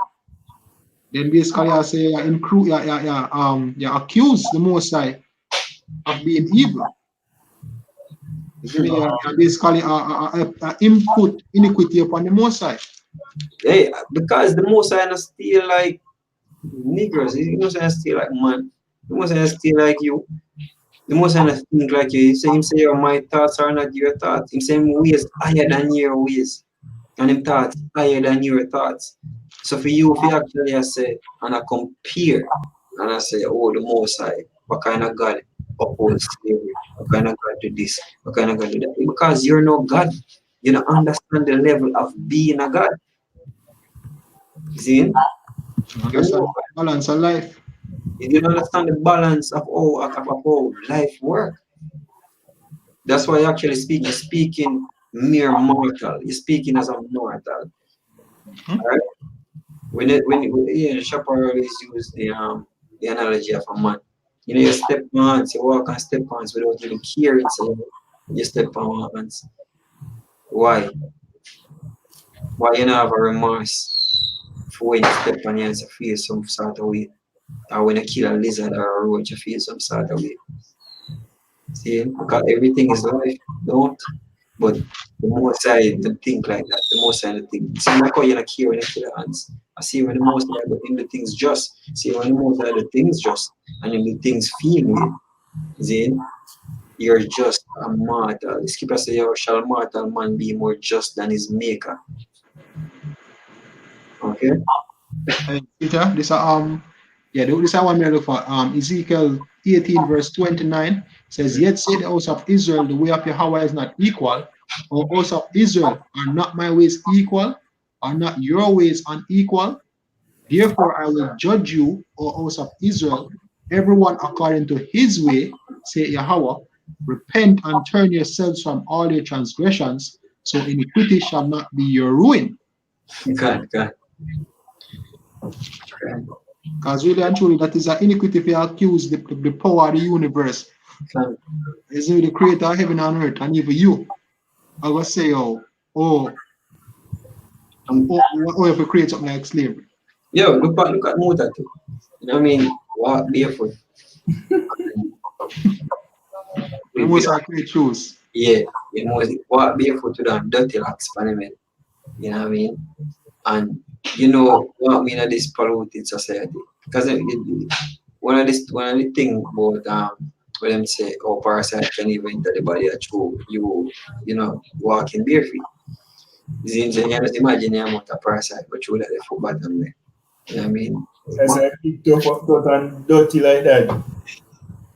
Then basically I say you accuse the Most High of being evil. You see me? You basically input iniquity upon the Most High.
Hey, because the most I still like Negroes, the most I still like man, the most I still like you, the most I think like you. Him say, oh, my thoughts are not your thoughts. Him say, him ways higher than your ways, and him thoughts higher than your thoughts. So for you, if you actually I say and I compare and I say, oh, the most I, what kind of God upholds slavery? What kind of God do this? What kind of God do that? Because you're no God. You don't understand the level of being a God. See? You
Understand the balance of life.
didn't understand the balance of how life work. That's why you actually speak. You're speaking mere mortal. You're speaking as a mortal. Right? When Shopper always use the analogy of a man. You step on ants, you walk on step ons without even caring. So you step on ants. Why? Why you not have a remorse for when you step on ants, you feel some sort of way? Or when you kill a lizard or a roach, you feel some sort of way. See, because everything is life, don't. But the most I don't think like that, the most I don't think. See, like how you're not care when you kill the ants. I see when the most I do the things just. See, when the most I do things just, and then the things feel me, then you're just a mortal. The skipper say, "How shall mortal man be more just than his maker?" Okay.
And Peter, this is one we look for. Ezekiel 18, verse 29 says, yet say the house of Israel, the way of Yahweh is not equal, or house of Israel, are not my ways equal, are not your ways unequal? Therefore I will judge you, O house of Israel, everyone according to his way, say Yahweh. Repent and turn yourselves from all your transgressions, so iniquity shall not be your ruin.
God, God. God,
Because really and truly, that is an iniquity if you accuse the power of the universe.
God.
Is the creator of heaven and earth, and even you. I will say, if you create something like slavery.
Yo, look at Muta too. You know what I mean? Walk barefoot.
We
We
must create shoes.
yeah, you know, walk barefoot to them dirty locks, man. You know what I mean? And you know what I mean of this polluted society. Because one of the thing about when them say oh parasite can even enter the body at you know walking barefoot. You just imagine the amount of parasite but you let the foot bottom there. You know what I mean?
As I picked up and dirty like that.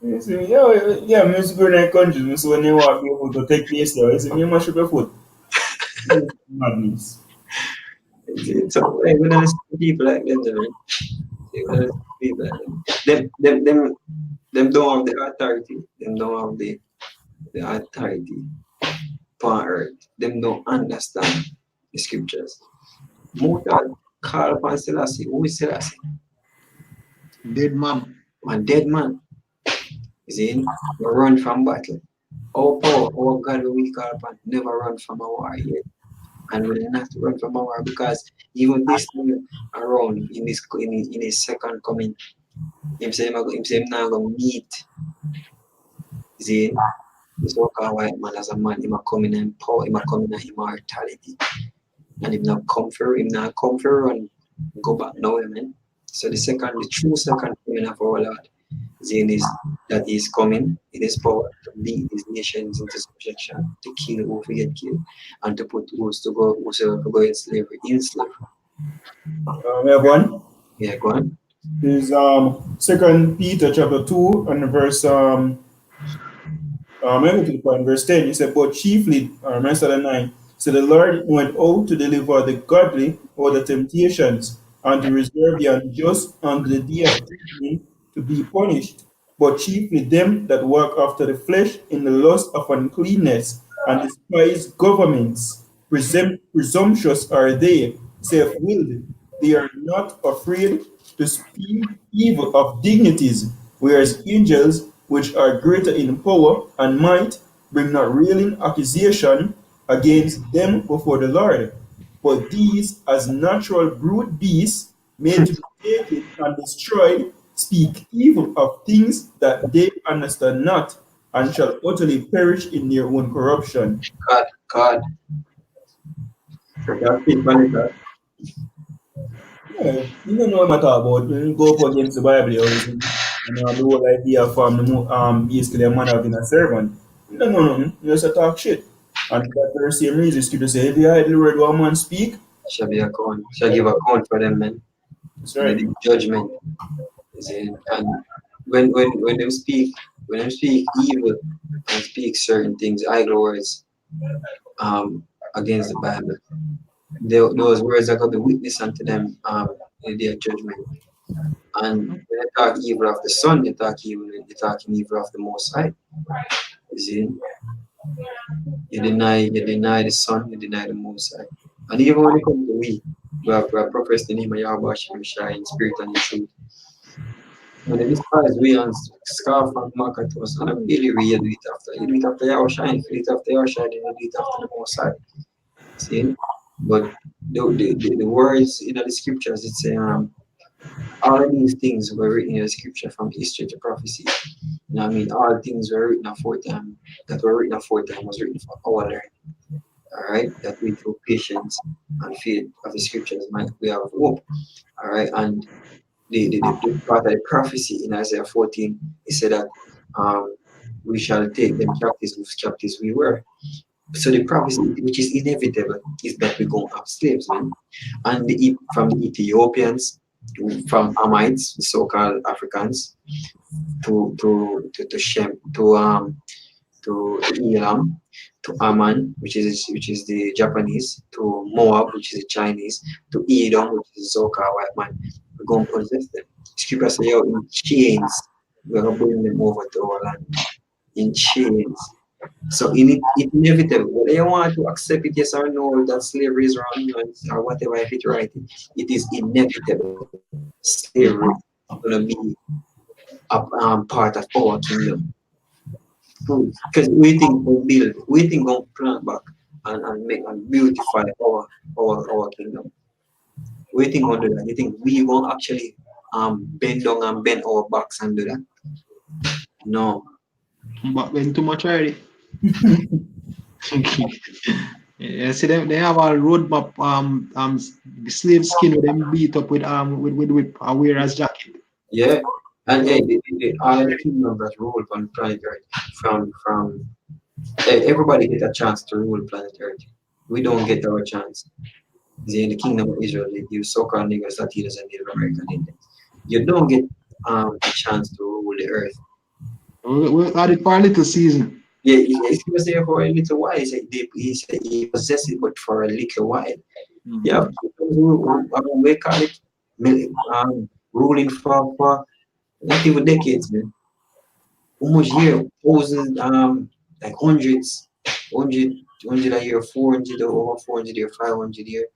You see, yeah, music go in countries, so when you walk, you able to take place there. You see, me mash up your foot. Madness.
It's so like when I see people like that, man. When I see people like them. Them don't have the authority. Them don't have the authority upon earth. Them don't understand the scriptures. Muta call upon Selassie. Who is Selassie?
Dead man.
One dead man. Is in run from battle. Our power, our God we call upon never run from a war yet. And we not run from a war because even this time around in his second coming, him say him now gonna meet Zane, the so-called white man as a man, him a coming in power, him a coming in immortality. And him not come for run, go back now, man. So the true second coming of our Lord, Zane is that he is coming in his power to lead his nations into subjection, to kill who we get killed, and to put whosoever go in slavery.
We have one.
Yeah, go on.
Is Second Peter chapter 2 and verse maybe to the point, verse 10, he said, but chiefly, verse 9, so the Lord went out to deliver the godly or the temptations and to reserve the unjust unto the day of judgment to be punished, but chiefly them that walk after the flesh in the lust of uncleanness and despise governments. Presumptuous are they, self-willed. They are not afraid to speak evil of dignities, whereas angels, which are greater in power and might, bring not railing accusation against them before the Lord. But these, as natural brute beasts, made to be taken and destroyed, speak evil of things that they understand not, and shall utterly perish in their own corruption.
God. That's it, man.
Yeah, you don't know what I'm talking about. When you go up against the Bible, you see, and the whole idea from basically a man having a servant. You don't know nothing. You just talk shit. And for that very same reason, scripture say, if you hide the word one man speak,
Shall be account. Shall give account for them, man.
that's
And
right.
the judgment. You see? And when when them speak evil and speak certain things, idle words, against the Bible, those words are going to be witness unto them in their judgment. And when they talk evil of the Son, they're talking evil of the Most High. You see? You deny the Son, you deny the Most High. And even when it comes to we have professed the name of Yahweh Shem Shai in spirit and in truth. When they despise we and scarf and mock at us, and I really do it after. You do it after Yahweh Shai, you do it after Yahweh Shai, then you do it after the Most High. See? But the words in the scriptures, it's all of these things were written in the scripture from history to prophecy. You know what I mean? All things were written aforetime, that were written aforetime was written for our learning. Alright? That we through patience and faith of the scriptures might we have hope. Alright, and the part of the prophecy in Isaiah 14, it said that we shall take them captives whose captives we were. So the prophecy, which is inevitable, is that we're going to have slaves, man. And from the Ethiopians, from Amites, the so-called Africans, to Shem, to Elam, to Aman, which is the Japanese, to Moab, which is the Chinese, to Edom, which is the so-called white man. We're going to possess them. Scripture say, yo, in chains, we're going to bring them over to our land. In chains. So in it inevitable, whether you want to accept it, yes or no, that slavery is wrong or whatever, if it's right, it is inevitable. Slavery is gonna be a part of our kingdom. Because we think we'll plant back and make and beautify our kingdom. We think we'll do that. You think we won't actually bend down and bend our backs and do that? No.
But when too much already. Yeah, see them they have a roadmap the slave skin with them beat up with whip and wear as jacket.
Yeah. And hey, all the kingdoms that rule on planet Earth from everybody get a chance to rule planet Earth. We don't get our chance. The kingdom of Israel, you so-called niggas, Latinos, and Native American Indians. You don't get a chance to rule the earth.
We'll add it for a little season.
Yeah, he was there for a little while. He said he possessed it, but for a little while. Yeah, we call it ruling for not even decades, man. Almost year, thousands, like hundred a year, 400 or over 400 year, 500 year.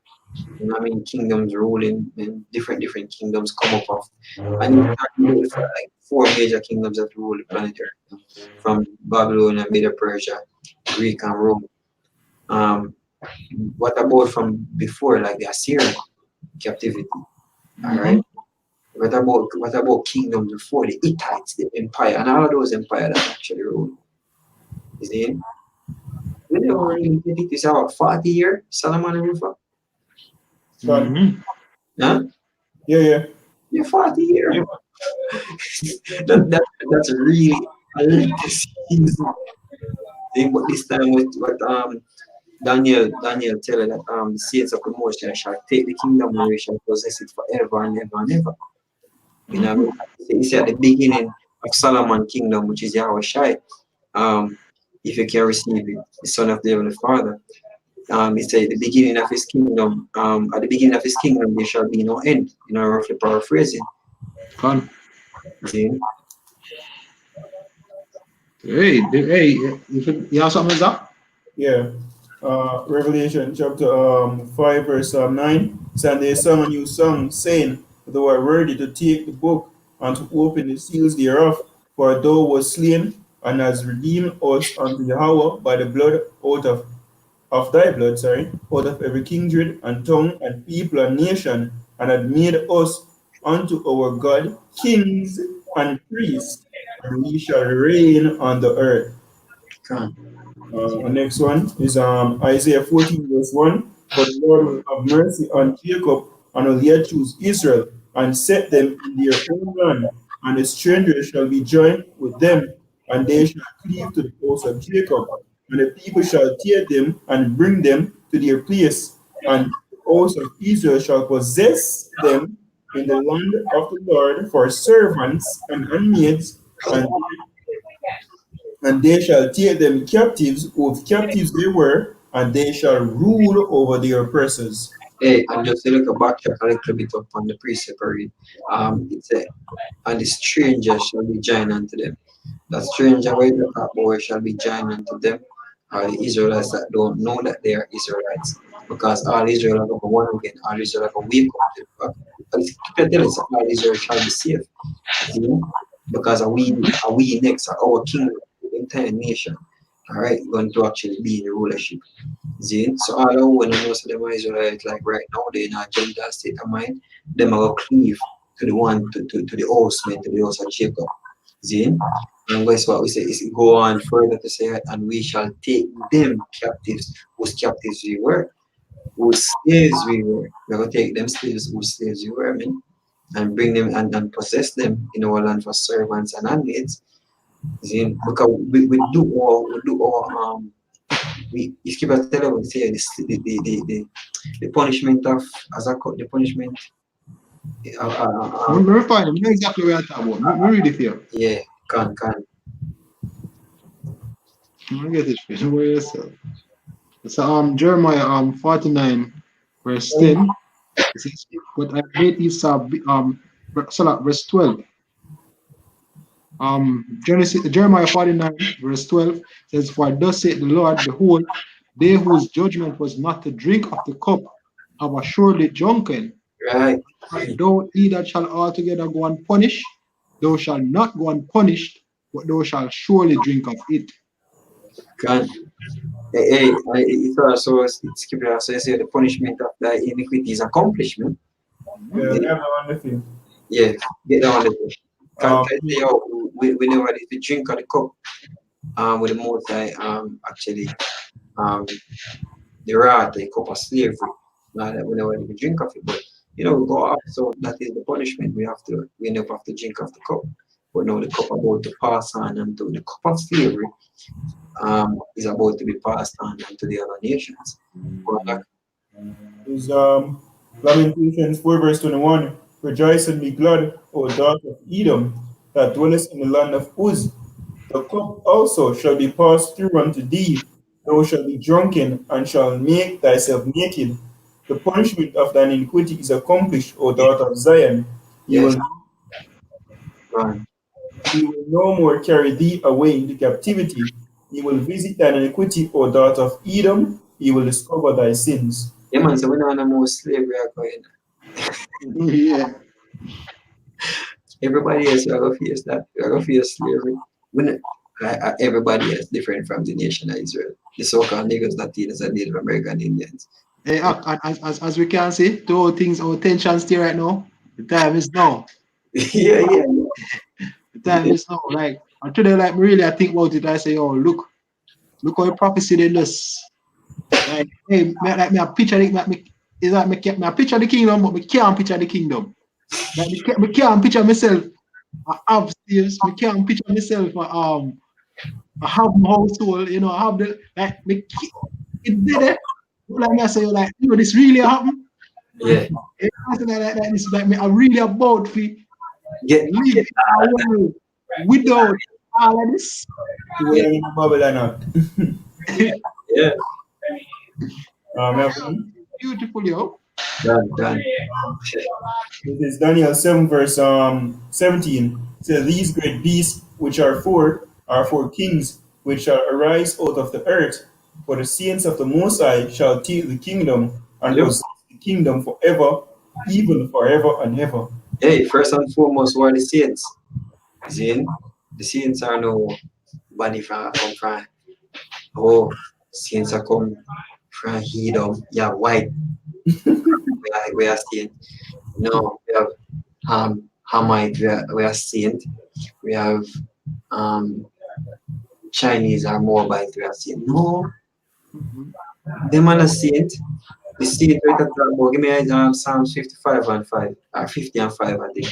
You know what I mean? Kingdoms ruling and different kingdoms come up of. And you start with like four major kingdoms that rule the planet Earth from Babylon and Medo Persia, Greek and Rome. Um, what about from before, like the Assyrian captivity? All right. What about kingdoms before the Hittites, the empire, and all of those empires that actually ruled? You see? We never really did it. It's about 40 years Solomon ruled for.
Son.
Huh?
Yeah.
Yeah, 40 years. That's really a little season thing, but this time with what Daniel tell her that the saints of the Most High shall take the kingdom and we shall possess it forever and ever and ever. You know, what I mean? He said at the beginning of Solomon kingdom, which is Yahweh Shai, if you can receive it, the son of the heavenly Father. He said the beginning of his kingdom, at the beginning of his kingdom there shall be no end, roughly paraphrasing.
Fun.
See?
Hey, you have something like that?
Yeah. Revelation chapter 5 verse 9. And they sung a new song, saying, "Thou art worthy to take the book and to open the seals thereof, for thou wast slain and hast redeemed us unto Yahweh by the blood of thy blood, out of every kindred and tongue and people and nation, and had made us unto our God kings and priests, and we shall reign on the earth."
Come
The next one is Isaiah 14, verse 1. "For the Lord will have mercy on Jacob and will yet choose Israel and set them in their own land, and the strangers shall be joined with them, and they shall cleave to the house of Jacob, and the people shall tear them and bring them to their place, and the house of Israel shall possess them in the land of the Lord for servants and handmaids, and they shall take them captives, whose captives they were, and they shall rule over their oppressors."
Hey, and just a little backtrack a little bit up on the precept read. It's a, and the stranger shall be joined unto them. The stranger where the boy shall be joined unto them are the Israelites that don't know that they are Israelites. Because all Israel are going to one again, all Israel are going to wake up to the fact. And the scripture tells us that all Israel shall be saved. See? Because are we next, are our kingdom, the entire nation, all right, going to actually be in the rulership. See? So all I want to know, so them are Israelites, like right now, they're in a Gentile state of mind, them are going to cleave to the one, to the horsemen, to the house of Jacob. See? And guess what we say is go on further to say, and we shall take them captives, whose captives we were, whose slaves we were. We're going to take them slaves, whose slaves we were, I mean, and bring them and possess them in our land for servants and handmaids. See? Because we keep a telling we say the punishment of as I call the punishment.
We're fine. We know exactly what you're talking about. We read it here.
Yeah, can.
I get it. Don't worry yourself. It's Jeremiah 49 verse 10. It says, "But I made Esau verse 12. Jeremiah 49, verse 12 says, "For thus saith the Lord, behold, they whose judgment was not to drink of the cup have assuredly drunken.
Right.
Thou he that shall altogether go unpunished, thou shalt not go unpunished, but thou shalt surely drink of it."
Can hey, it also scripture also say the punishment of thy iniquity is accomplishment.
Yeah,
Mhm.
we
Yeah,
have that one with you.
yeah, get that one. Can
Um,
say how we never need to drink of the cup with the most I actually um the wrath, the cup of slavery. Not that we never need to drink of it, but we go off, so that is the punishment. We never have to drink of the cup. But now the cup about to pass on and to the cup of slavery is about to be passed on to the other nations. But like,
is Lamentations 4 verse 21. Rejoice and be glad, O daughter of Edom, that dwellest in the land of Uz. The cup also shall be passed through unto thee. Thou shalt be drunken, and shalt make thyself naked. The punishment of thine iniquity is accomplished, O
yeah,
daughter of Zion. He
yes,
will,
right.
he will no more carry thee away into captivity. He will visit thine iniquity, O daughter of Edom. He will discover thy sins.
Yeah, man, so we don't have no more slavery are going.
Yeah.
Everybody else are going to face that. We are going to face slavery. When everybody is different from the nation of Israel. The so-called Negroes, Latinos, and Native American Indians.
As we can see, two things, our tensions still right now. The time is now.
Yeah, yeah,
The time
yeah.
is now. Like, and today, like, really, I think about it. I say, oh, look how the prophecy in this. Like, hey, like me a picture, it's like me a picture the kingdom, but me can't picture the kingdom. Like, me can't picture myself. I have slaves. Me can't picture myself. I have my household. I have the like. It did it. Like me, I say, like, this really happened.
Yeah.
It's something like this is like me. I really about to live
Get
in a world without all of this.
You will
yeah,
in Babylon.
yeah.
Melvin.
Beautiful, yo.
Done, done.
Um, It is Daniel 7, verse 17. It says, these great beasts which are four kings which shall arise out of the earth. For the saints of the Most High shall take the kingdom and
Yep.
possess the kingdom forever, even forever and ever.
Hey, first and foremost, what are the saints? Zin, the saints are no body from come from. Oh, saints are come from Hedom. Yeah, white. We are saint. No, we have Hamite. We are saint. We have um Chinese are more by we are saint. No,
Mhm.
them are not saint. The saint right at that about. Give me Psalms 55 and 5 or 50 and 5, I think.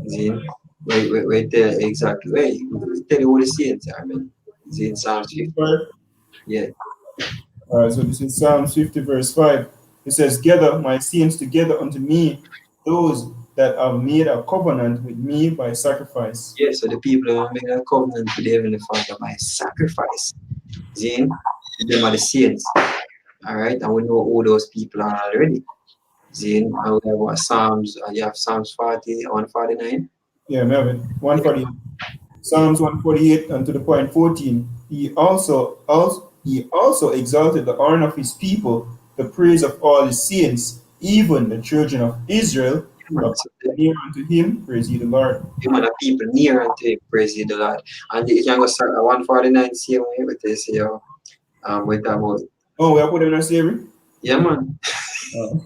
Zin, wait there exactly. Wait, we tell you what the saints are, man. Zin Psalms 50.
Right?
Yeah.
So this is Psalm 50, verse 5. It says, gather my saints together unto me, those that have made a covenant with me by sacrifice.
Yeah, so the people who make a covenant with the Heavenly Father by sacrifice. Zin, them are the saints. All right, and we know who those people are already. Zin, and we have what Psalms, you have Psalms 40, 149.
Yeah, Melvin. 148. Psalms 148 and to the point 14. He also exalted the honor of his people, the praise of all his saints, even the children of Israel,
Man,
of
so
near unto him, praise ye the Lord.
the man of people near unto him, praise ye the Lord. And you can go start at 149, see what they say, with that about.
Oh, we are putting on slavery?
Yeah, man.
Oh.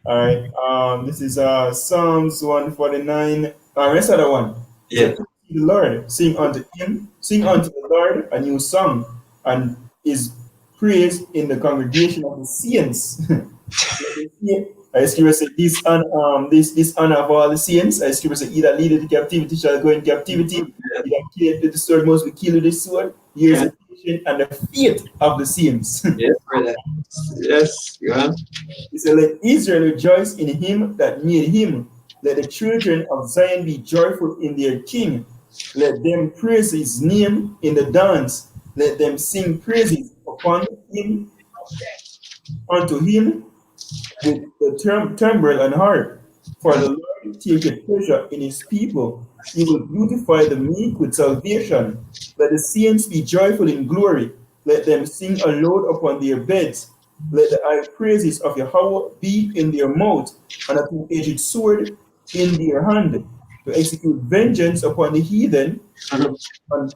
All right. This is Psalms 149. Rest of the one. It
Yeah.
said, praise ye the Lord, sing unto the Lord a new song, and his praise in the congregation of the saints. I scripture say this honor of all the saints. I scripture say he that leadeth the captivity shall go in captivity.
Yeah.
He that killeth with the sword must be killed with the sword. Here's
Yeah.
the patience and the faith of the saints.
Yes, brother. Yes, go on.
He said, let Israel rejoice in him that made him. Let the children of Zion be joyful in their king. Let them praise his name in the dance. Let them sing praises upon him unto him with the timbrel and harp. For the Lord taketh pleasure in his people. He will beautify the meek with salvation. Let the saints be joyful in glory. Let them sing aloud upon their beds. Let the high praises of Yahweh be in their mouth, and a two-edged sword in their hand, to execute vengeance upon the heathen, and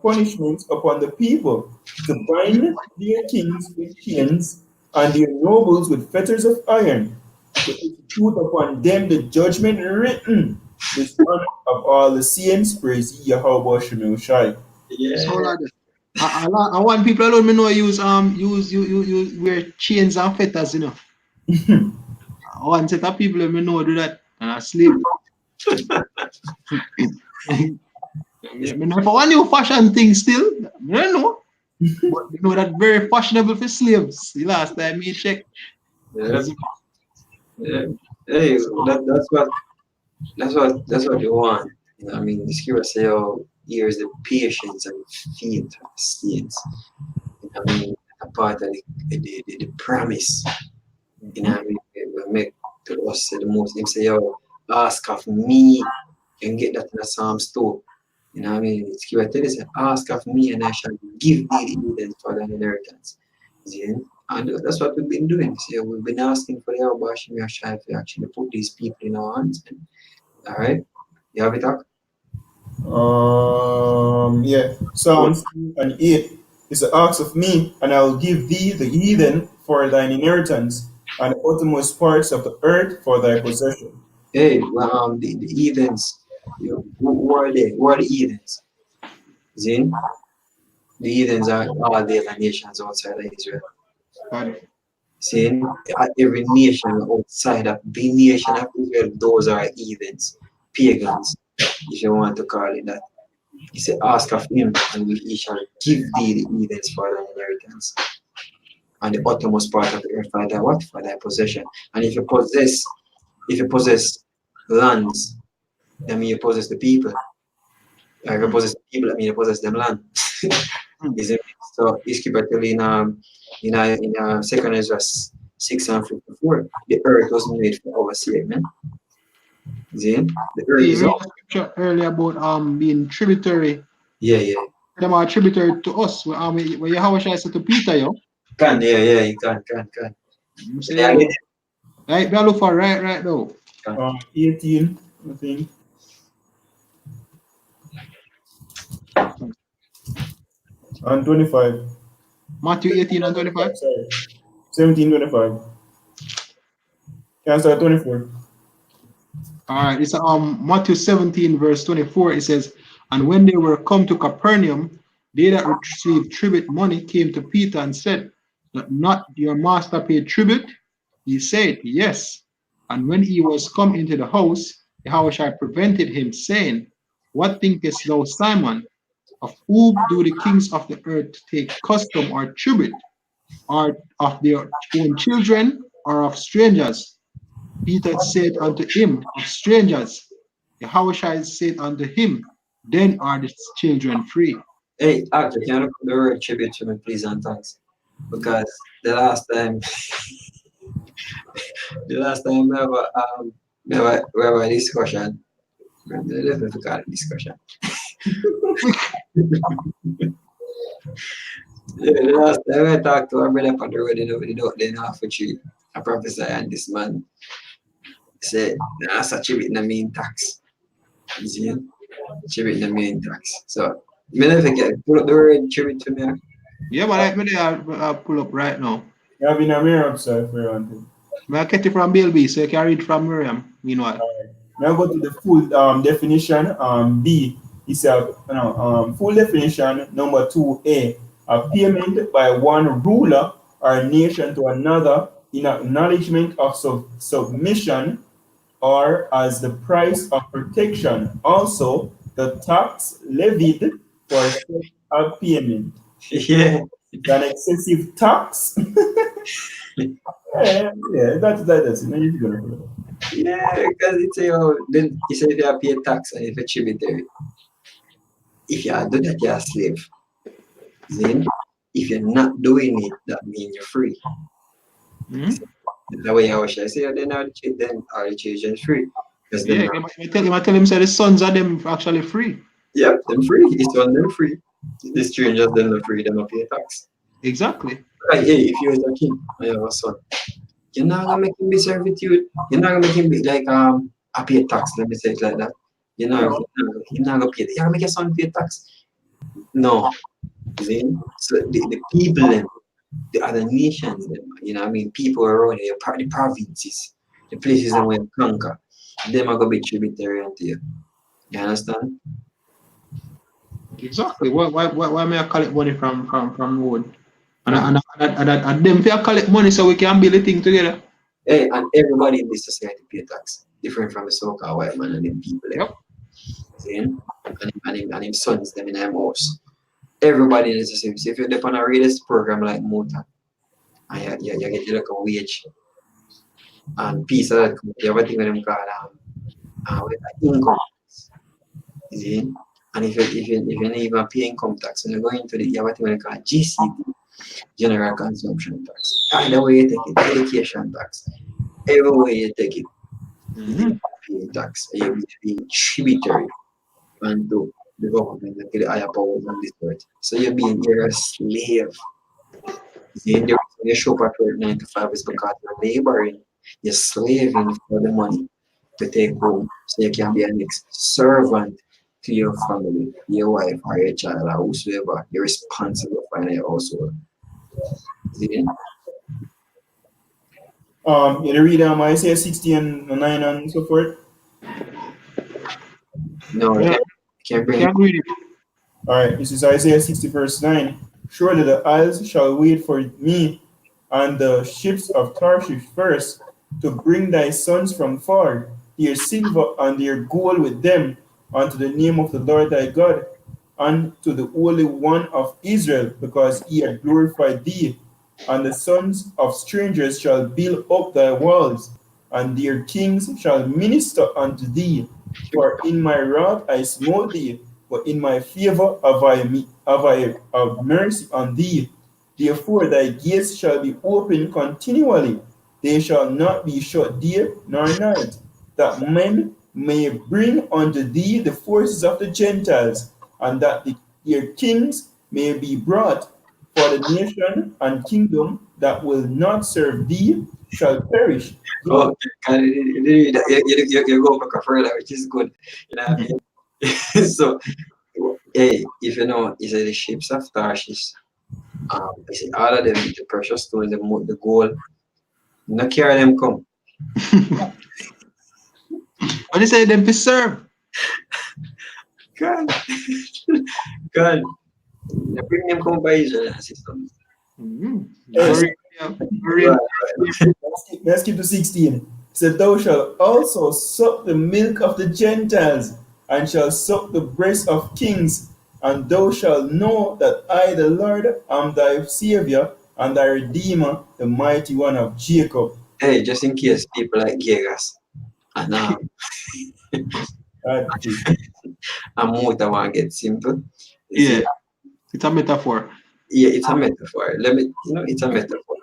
punishments upon the people, to bind their kings with chains, and their nobles with fetters of iron, to execute upon them the judgment written. The Son of all the saints, praise ye Yahweh Shemel Shai.
So
Yeah.
like that. I want people alone me know use wear chains and fetters, you know. I want set of people me know do that and I sleep. Me know for one new fashion thing still. I don't know. But you know that very fashionable for slaves. The last time me check.
Yeah. Yeah. Hey, that's what you want. You know, I mean, the scripture say, "Oh, here's the patience and faith of the saints." You know, I mean, a part of the promise. You know, what I mean, it will make to us say the most. Him say, "Yo, ask of me." You can get that in the Psalms too. You know, what I mean, scripture tell us, "Ask of me, and I shall give thee the Eden for thine inheritance." See? And that's what we've been doing. See, we've been asking for the help, but we are trying to actually put these people in our hands. All right. You have it up?
Yeah.
Good.
Psalms 2 and 8 is the ask of me, and I will give thee the heathen for thine inheritance, and the uttermost parts of the earth for thy possession.
Hey, well, the heathens, who are they? Who are the heathens? Zin? The heathens are all the other nations outside of Israel.
And
See, every nation outside of the nation of Israel, those are heathens, pagans, if you want to call it that. He said, ask of him, and he shall give thee the heathens for thy inheritance, and the uttermost part of the earth for thy what? For thy possession. And if you possess lands, that means you possess the people. If you possess the people, that means you possess them land. Is it? So it's keep telling second Ezra 6:54, the earth was made for our sake, man. See? The earth
see,
is
read
all.
the scripture earlier about being tributary.
Yeah, yeah.
Them are tributary to us. Where Yahweh Shai said to Peter, yo.
Yeah, you can.
You say,
Yeah, I get
yo. Right, we are look for right now.
18, I think, and 25.
Matthew 18 and 25.
25, sorry. 17, 25. Can I start 24?
All right, it's Matthew 17, verse 24. It says, and when they were come to Capernaum, they that received tribute money came to Peter and said, "Doth not your master pay tribute?" He said, yes. And when he was come into the house, Yahushua prevented him, saying, what thinkest thou, Simon? Of whom do the kings of the earth take custom or tribute? Or of their own children, or of strangers? Peter said unto him, of strangers. Yahushua said unto him, then are the children free.
Hey, actor, can you put the word tribute to me, please, and thanks? Because the last time, we have a discussion. Let's not call it discussion. Yeah, the last time I talked to our brother on the road, then half a tree, a professor, and this man said, that's a tribute in the main tax. You see? Tribute in the main tax. So, me never forget, pull up the word tribute to me.
Yeah, but let me pull up right now.
You have in a mirror upside for you want to.
May I get it from BLB so you can read from Miriam. Meanwhile.
Now go to the full definition. B is full definition number 2A. A payment by one ruler or nation to another in acknowledgement of submission or as the price of protection. Also, the tax levied for such a payment.
Yeah.
An excessive tax. Yeah, that's it. Now you figure it out.
Yeah, because it's then he said if you have pay tax and if you tributary, if you do that, you're a slave. Then, if you're not doing it, that means you're free.
Hmm?
The way I was say, then are the children free. Because
Yeah, you might tell him say the sons are them actually free.
yep, them free. It's on them free. The strangers them not free, them not pay tax.
Exactly.
Like, hey, if you was a king and you have a son, you're not gonna make him be servitude. You're not gonna make him be like a pay tax, let me say it like that. You're not gonna pay. You're gonna make your son pay tax. No. See? So the people them, the other nations them, I mean people around here, the provinces, the places that we conquer, them are gonna be tributary to you. You understand?
Exactly. Why may I collect money from road? And them if I collect money so we can build a thing together.
Hey, and everybody in this society pay tax. Different from the so-called white man and them people them.
Yep.
See? And him sons them in them house. Everybody in the society. So if you're on a radio program like Muta, and you get like a wage and piece of that, you have a thing with them called income. See? And if you not even pay income tax, and you go into the, you have a thing with them called GCT, General Consumption Tax. Either way you take it, education tax. Every way you take it, you pay tax. And you're being tributary unto the government and to the higher powers on this earth. So you're a slave. See, the reason you show up at work 9 to 5 is because you're laboring, you're slaving for the money to take home so you can be an next servant to your family, your wife or your child or whosoever you're responsible for in your household. See?
You read Isaiah 60 and 9 and so forth.
No,
Yeah.
can't bring it.
Can't read it.
All right, this is Isaiah 60 verse 9. Surely the isles shall wait for me, and the ships of Tarshish first, to bring thy sons from far, their silver and their gold with them, unto the name of the Lord thy God, and to the Holy One of Israel, because he had glorified thee. And the sons of strangers shall build up thy walls, and their kings shall minister unto thee. For in my wrath I smote thee, but in my favor have mercy on thee. Therefore thy gates shall be open continually, they shall not be shut day nor night, that men may bring unto thee the forces of the Gentiles, and that their kings may be brought. For the nation and kingdom that will not serve thee shall perish.
Oh, you go back further, which is good. You know what I mean? So, hey, if you know, is the ships of Tarshish, you see all of them, the precious stones, the gold, not carry them come.
What they say them to serve?
God, God, they bring them come by Israel system.
Yes.
Very
Right.
Let's keep to 16. So thou shalt also suck the milk of the Gentiles, and shall suck the breast of kings, and thou shalt know that I, the Lord, am thy Savior, and thy Redeemer, the mighty one of Jacob.
Hey, just in case people like Gegas and Muta want to get simple. You
Yeah,
see,
it's a metaphor.
yeah, it's a metaphor. It's a metaphor.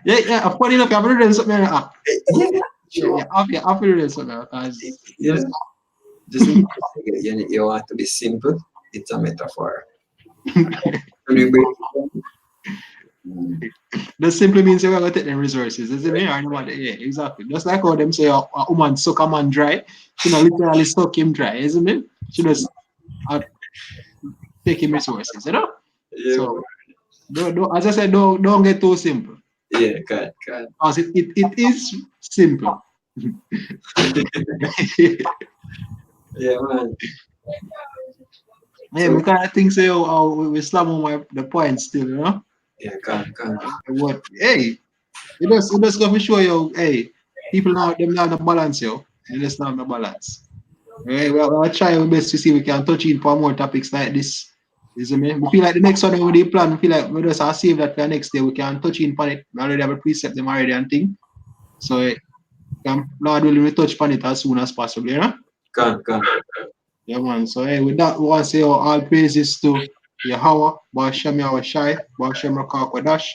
Yeah. Funny enough, I've read something like that.
Sure.
I've read something like that.
Yeah. Just in case you want to be simple, it's a metaphor.
That simply means you're gonna take them resources, isn't it? Yeah, exactly. Just like how them say a woman suck a man dry, she not literally suck him dry, isn't it? She just take him resources, you know?
Yeah.
So don't, as I said, don't get too simple.
Yeah, God.
Because it is simple.
Yeah, man.
Yeah, we kind of think so how we slam on the point still, you know?
Yeah, God.
But hey, it just go to show you, hey, people now them not the balance, yo. They just not the balance. Right? We'll try our best to see if we can touch in for more topics like this. You see me? We feel like the next one when they plan, we feel like we just have save that for the next day. We can touch in on it. We already have a preset them already and thing. So Lord will we touch on it as soon as possible, you know?
God.
Yeah, man. So hey, with that, we want to say all praises to Yahweh, Bashem Yahweh Shai, Bashem Rakak Wadash.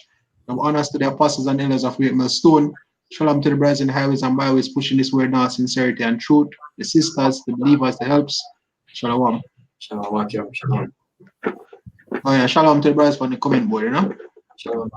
Give honors to the apostles and elders of Great Millstone. Shalom to the brothers in highways and byways pushing this word now, sincerity and truth. The sisters, the believers, the helps. Shalom.
Shalom, Akim. Shalom.
Oh yeah, shalom to the brothers on the comment board, you know?
Shalom.